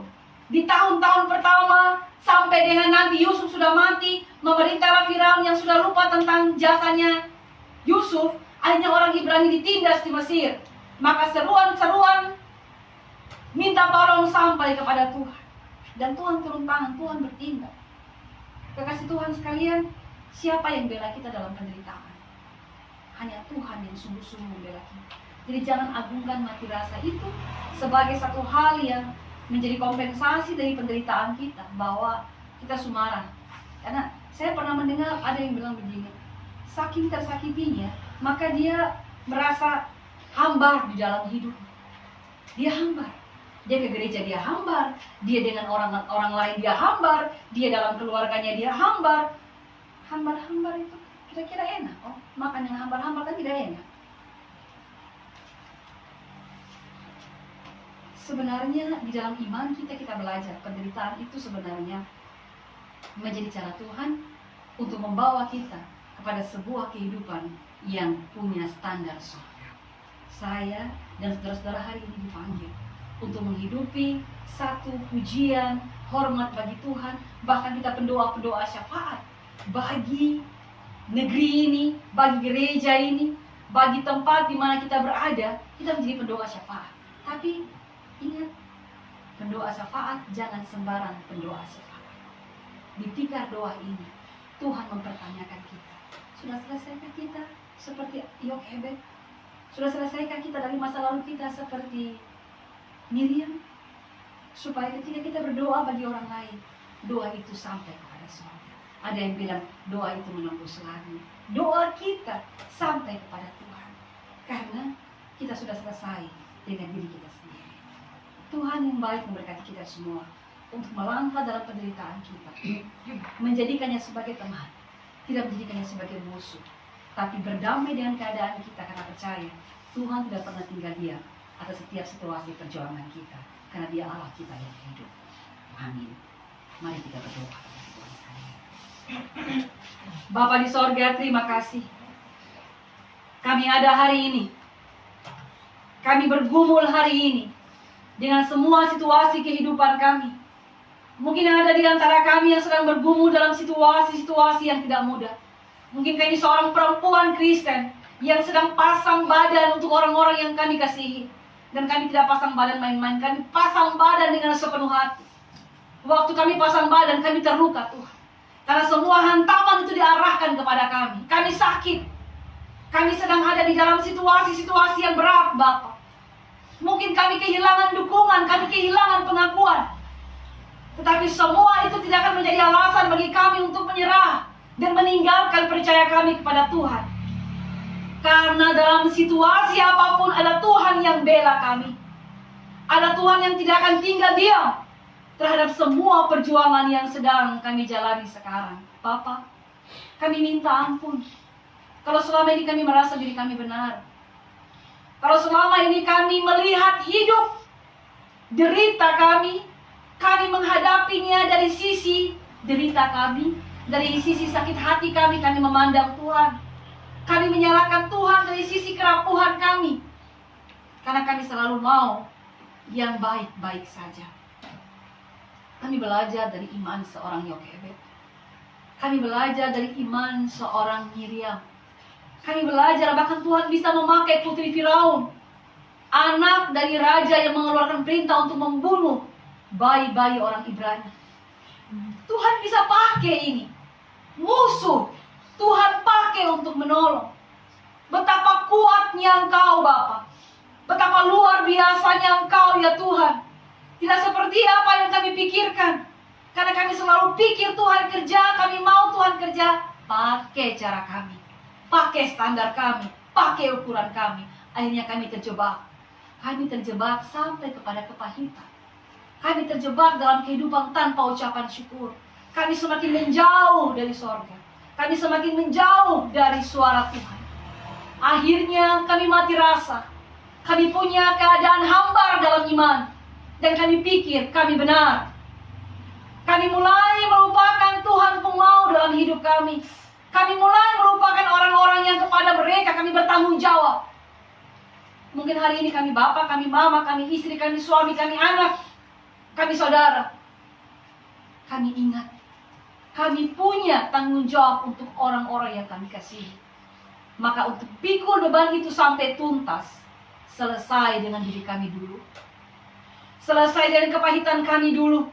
Di tahun-tahun pertama, sampai dengan Nabi Yusuf sudah mati, memerintahlah Firaun yang sudah lupa tentang jasanya Yusuf. Akhirnya orang Ibrani ditindas di Mesir. Maka seruan-seruan minta tolong sampai kepada Tuhan. Dan Tuhan turun tangan, Tuhan bertindak. Kekasih Tuhan sekalian, siapa yang bela kita dalam penderitaan? Hanya Tuhan yang sungguh-sungguh membela kita. Jadi jangan agungkan mati rasa itu sebagai satu hal yang menjadi kompensasi dari penderitaan kita, bahwa kita sumarah. Karena saya pernah mendengar ada yang bilang begini, saking tersakitinya, maka dia merasa hambar di dalam hidup. Dia hambar. Dia ke gereja dia hambar, dia dengan orang lain dia hambar, dia dalam keluarganya dia hambar. Hambar-hambar itu kira-kira enak. Oh, makan yang hambar-hambar kan tidak enak. Sebenarnya di dalam iman kita belajar penderitaan itu sebenarnya menjadi cara Tuhan untuk membawa kita kepada sebuah kehidupan yang punya standar surga. Saya dan saudara-saudara hari ini dipanggil untuk menghidupi satu pujian, hormat bagi Tuhan. Bahkan kita pendoa-pendoa syafaat bagi negeri ini, bagi gereja ini, bagi tempat di mana kita berada. Kita menjadi pendoa syafaat. Tapi ingat, pendoa syafaat jangan sembarang pendoa syafaat. Di tikar doa ini Tuhan mempertanyakan kita, sudah selesaikah kita seperti Yokebed? Sudah selesaikah kita dari masa lalu kita seperti Miriam? Supaya ketika kita berdoa bagi orang lain, doa itu sampai kepada surga. Ada yang bilang doa itu menembus langit. Doa kita sampai kepada Tuhan, karena kita sudah selesai dengan diri kita sendiri. Tuhan yang baik memberkati kita semua untuk melangkah dalam penderitaan kita, menjadikannya sebagai teman, tidak menjadikannya sebagai musuh, tapi berdamai dengan keadaan kita karena percaya Tuhan tidak pernah tinggal diam atas setiap situasi perjuangan kita, karena Dia Allah kita yang hidup. Amin. Mari kita berdoa. Bapa di sorga, terima kasih. Kami ada hari ini. Kami bergumul hari ini dengan semua situasi kehidupan kami. Mungkin ada di antara kami yang sedang bergumul dalam situasi-situasi yang tidak mudah. Mungkin kami seorang perempuan Kristen yang sedang pasang badan untuk orang-orang yang kami kasihi. Dan kami tidak pasang badan main-main, kami pasang badan dengan sepenuh hati. Waktu kami pasang badan, kami terluka Tuhan. Karena semua hantaman itu diarahkan kepada kami. Kami sakit. Kami sedang ada di dalam situasi-situasi yang berat, Bapak. Mungkin kami kehilangan dukungan, kami kehilangan pengakuan. Tetapi semua itu tidak akan menjadi alasan bagi kami untuk menyerah dan meninggalkan percaya kami kepada Tuhan. Karena dalam situasi apapun ada Tuhan yang bela kami. Ada Tuhan yang tidak akan tinggal diam terhadap semua perjuangan yang sedang kami jalani sekarang. Bapa, kami minta ampun kalau selama ini kami merasa diri kami benar. Kalau selama ini kami melihat hidup derita kami menghadapinya dari sisi derita kami, dari sisi sakit hati kami memandang Tuhan. Kami menyalahkan Tuhan dari sisi kerapuhan kami, karena kami selalu mau yang baik-baik saja. Kami belajar dari iman seorang Yokebed. Kami belajar dari iman seorang Miriam. Kami belajar bahkan Tuhan bisa memakai putri Firaun, anak dari raja yang mengeluarkan perintah untuk membunuh bayi-bayi orang Ibrani. Tuhan bisa pakai ini. Musuh Tuhan pakai untuk menolong. Betapa kuatnya Engkau, Bapa. Betapa luar biasanya Engkau, ya Tuhan. Tidak seperti apa yang kami pikirkan. Karena kami selalu pikir Tuhan kerja, kami mau Tuhan kerja. pakai cara kami, pakai standar kami, pakai ukuran kami. Akhirnya kami terjebak. Kami terjebak sampai kepada kepahitan. Kami terjebak dalam kehidupan tanpa ucapan syukur. Kami semakin menjauh dari sorga. Kami semakin menjauh dari suara Tuhan. Akhirnya kami mati rasa. Kami punya keadaan hambar dalam iman. Dan kami pikir kami benar. Kami mulai melupakan Tuhan pun mau dalam hidup kami. Kami mulai melupakan orang-orang yang kepada mereka kami bertanggung jawab. Mungkin hari ini kami bapak, kami mama, kami istri, kami suami, kami anak, kami saudara. Kami ingat, kami punya tanggung jawab untuk orang-orang yang kami kasihi. Maka untuk pikul beban itu sampai tuntas, selesai dengan diri kami dulu. Selesai dengan kepahitan kami dulu.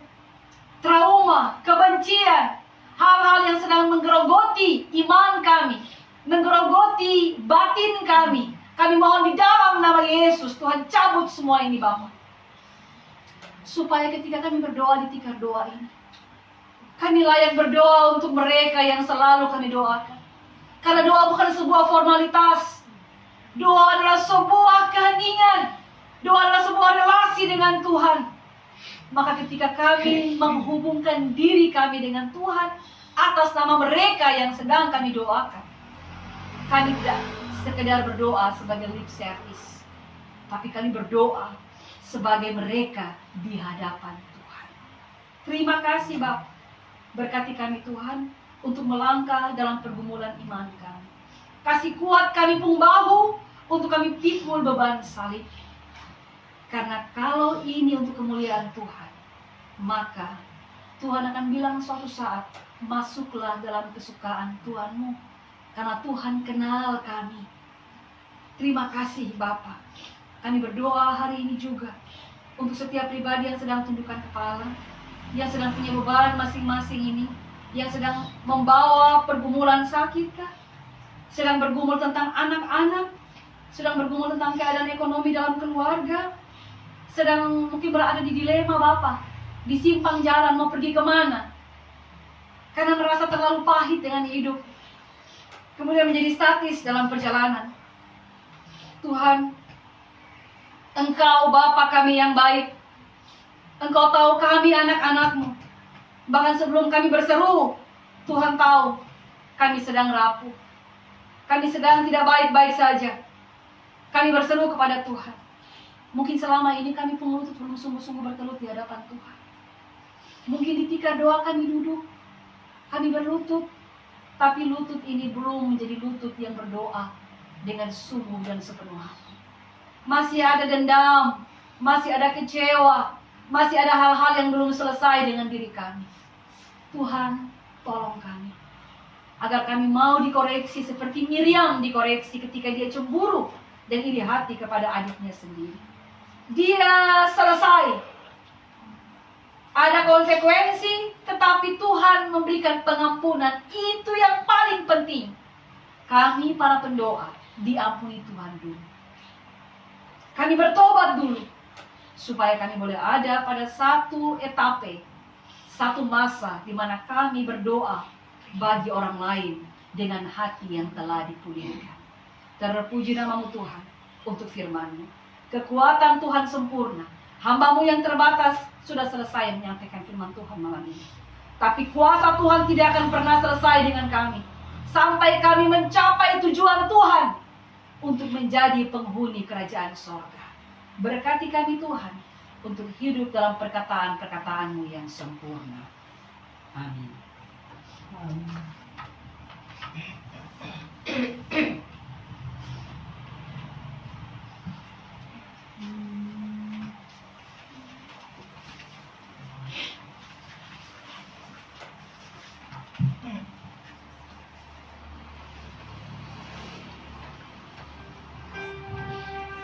Trauma, kebencian, hal-hal yang sedang menggerogoti iman kami, menggerogoti batin kami. Kami mohon di dalam nama Yesus, Tuhan cabut semua ini Bapa. Supaya ketika kami berdoa di tikar doa ini, kami layak berdoa untuk mereka yang selalu kami doakan. Karena doa bukan sebuah formalitas. Doa adalah sebuah keheningan. Doa adalah sebuah relasi dengan Tuhan. Maka ketika kami menghubungkan diri kami dengan Tuhan atas nama mereka yang sedang kami doakan, kami tidak sekedar berdoa sebagai lip service, tapi kami berdoa sebagai mereka di hadapan Tuhan. Terima kasih Bapa. Berkati kami Tuhan untuk melangkah dalam pergumulan iman kami. Kasih kuat kami pun bahu untuk kami pikul beban salib. Karena kalau ini untuk kemuliaan Tuhan, maka Tuhan akan bilang suatu saat, masuklah dalam kesukaan Tuhanmu. Karena Tuhan kenal kami. Terima kasih Bapa. Kami berdoa hari ini juga untuk setiap pribadi yang sedang tundukkan kepala, yang sedang punya beban masing-masing ini, yang sedang membawa pergumulan sakit kah? Sedang bergumul tentang anak-anak, sedang bergumul tentang keadaan ekonomi dalam keluarga, sedang mungkin berada di dilema Bapa, di simpang jalan mau pergi kemana, karena merasa terlalu pahit dengan hidup, kemudian menjadi statis dalam perjalanan. Tuhan, Engkau Bapa kami yang baik. Engkau tahu kami anak-anak-Mu. Bahkan sebelum kami berseru, Tuhan tahu kami sedang rapuh. Kami sedang tidak baik-baik saja. Kami berseru kepada Tuhan. Mungkin selama ini kami pengelutut belum sungguh-sungguh bertelut di hadapan Tuhan. Mungkin di tikar doa kami duduk, kami berlutut, tapi lutut ini belum menjadi lutut yang berdoa dengan sungguh dan sepenuh hati. Masih ada dendam, masih ada kecewa, masih ada hal-hal yang belum selesai dengan diri kami. Tuhan, tolong kami, agar kami mau dikoreksi seperti Miriam dikoreksi ketika dia cemburu dan iri hati kepada adiknya sendiri. Dia selesai. Ada konsekuensi, tetapi Tuhan memberikan pengampunan. Itu yang paling penting. Kami para pendoa diampuni Tuhan dulu. Kami bertobat dulu, supaya kami boleh ada pada satu etape, satu masa di mana kami berdoa bagi orang lain dengan hati yang telah dipulihkan. Terpuji nama-Mu Tuhan untuk firman-Mu. Kekuatan Tuhan sempurna. Hamba-Mu yang terbatas sudah selesai menyampaikan firman Tuhan malam ini. Tapi kuasa Tuhan tidak akan pernah selesai dengan kami sampai kami mencapai tujuan Tuhan untuk menjadi penghuni kerajaan sorga. Berkati kami Tuhan untuk hidup dalam perkataan-perkataan-Mu yang sempurna. Amin.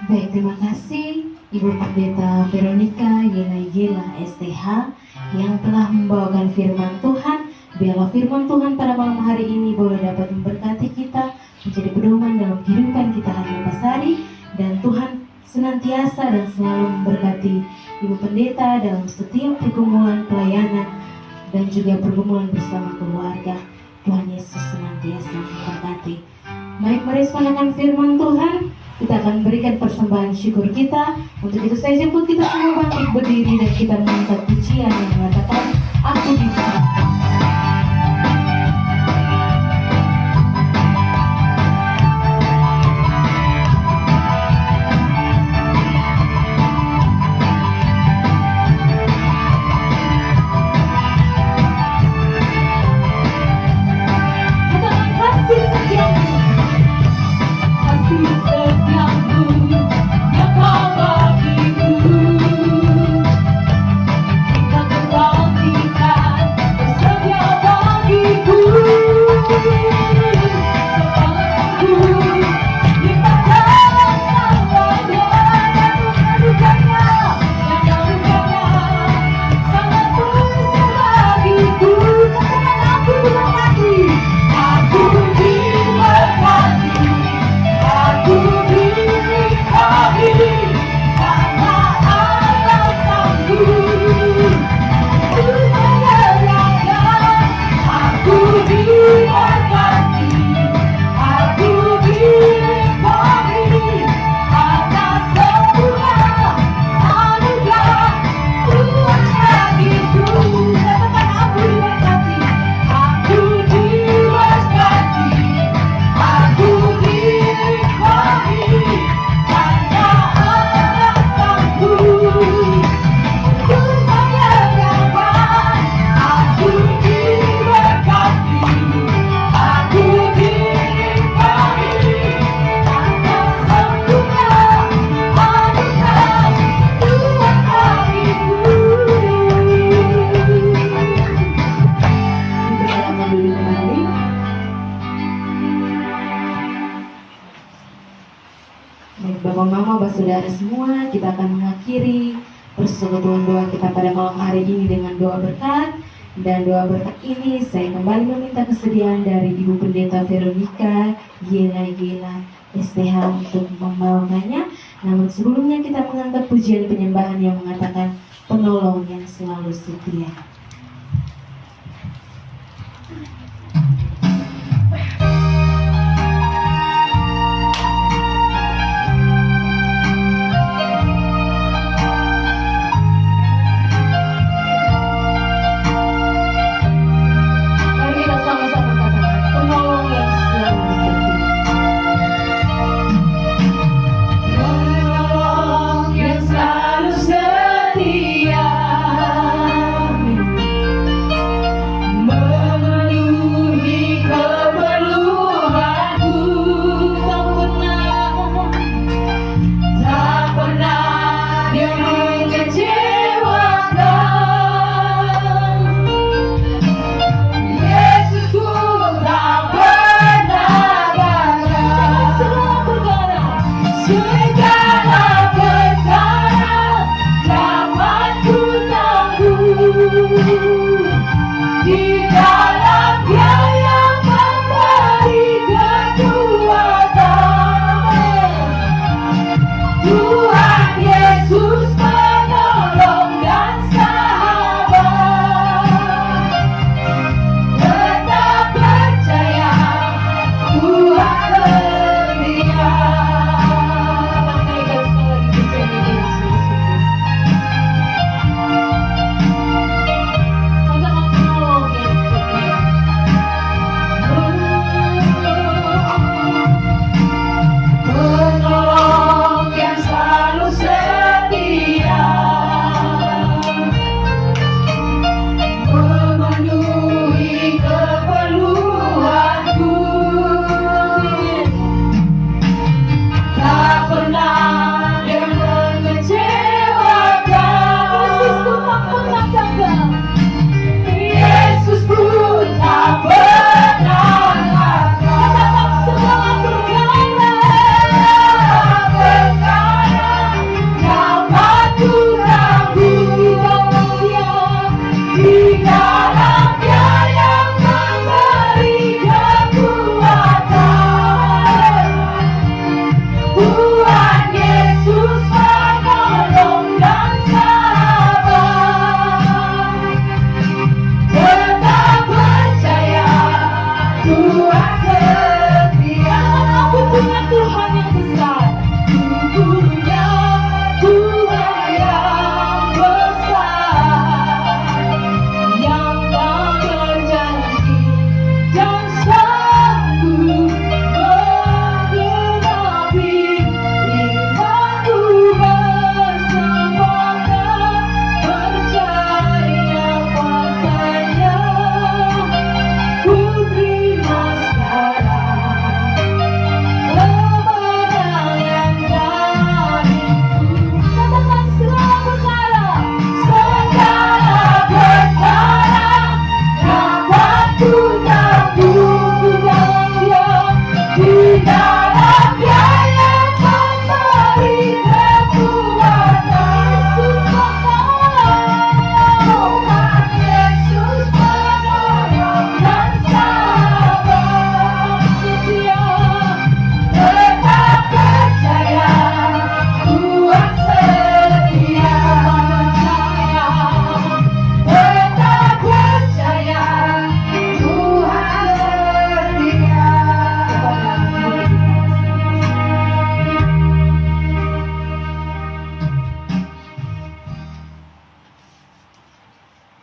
Baik, terima kasih Ibu Pendeta Veronica Yenaigila STH yang telah membawakan firman Tuhan. Biarlah firman Tuhan pada malam hari ini boleh dapat memberkati kita, menjadi pedoman dalam kehidupan kita hari lepas hari, dan Tuhan senantiasa dan selalu memberkati Ibu Pendeta dalam setiap pergumulan pelayanan dan juga pergumulan bersama keluarga. Tuhan Yesus senantiasa memberkati. Mari merespon akan firman Tuhan. Kita akan berikan persembahan syukur kita. Untuk itu saya jemput kita semua bangkit berdiri dan kita mengangkat pujian yang mengatakan, aku diberkati. Saudara semua, kita akan mengakhiri persekutuan doa kita pada malam hari ini dengan doa berkat. Dan doa berkat ini saya kembali meminta kesediaan dari Ibu Pendeta Veronica Yela STH untuk membawakannya. Namun sebelumnya kita mengangkat pujian penyembahan yang mengatakan penolong yang selalu setia.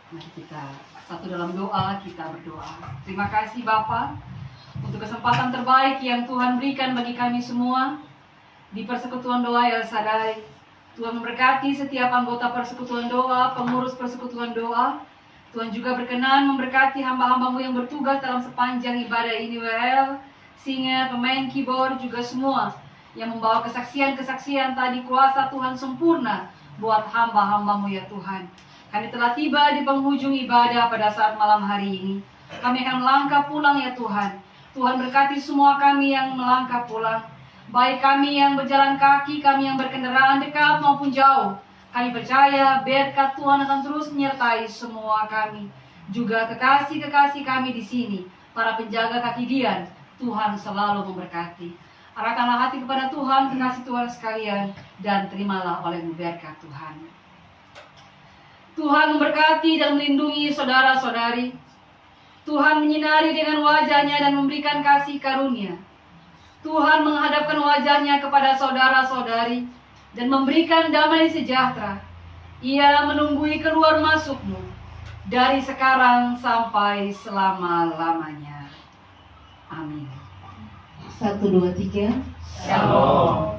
Mari kita satu dalam doa, kita berdoa. Terima kasih Bapa untuk kesempatan terbaik yang Tuhan berikan bagi kami semua di Persekutuan Doa El Shaddai. Tuhan memberkati setiap anggota Persekutuan Doa, pengurus Persekutuan Doa. Tuhan juga berkenan memberkati hamba-hambamu yang bertugas dalam sepanjang ibadah ini, WL, singer, pemain keyboard, juga semua yang membawa kesaksian-kesaksian tadi. Kuasa Tuhan sempurna buat hamba-hambamu ya Tuhan. Kami telah tiba di penghujung ibadah pada saat malam hari ini. Kami akan melangkah pulang ya Tuhan. Tuhan berkati semua kami yang melangkah pulang. Baik kami yang berjalan kaki, kami yang berkendaraan dekat maupun jauh. Kami percaya berkat Tuhan akan terus menyertai semua kami. Juga kekasih-kekasih kami di sini, para penjaga kaki Dian, Tuhan selalu memberkati. Arahkanlah hati kepada Tuhan, kekasih Tuhan sekalian, dan terimalah olehmu berkat Tuhan. Tuhan memberkati dan melindungi saudara-saudari. Tuhan menyinari dengan wajahnya dan memberikan kasih karunia. Tuhan menghadapkan wajahnya kepada saudara-saudari dan memberikan damai sejahtera. Ia menunggui keluar masukmu dari sekarang sampai selama-lamanya. Amin. 1, 2, 3. Shalom.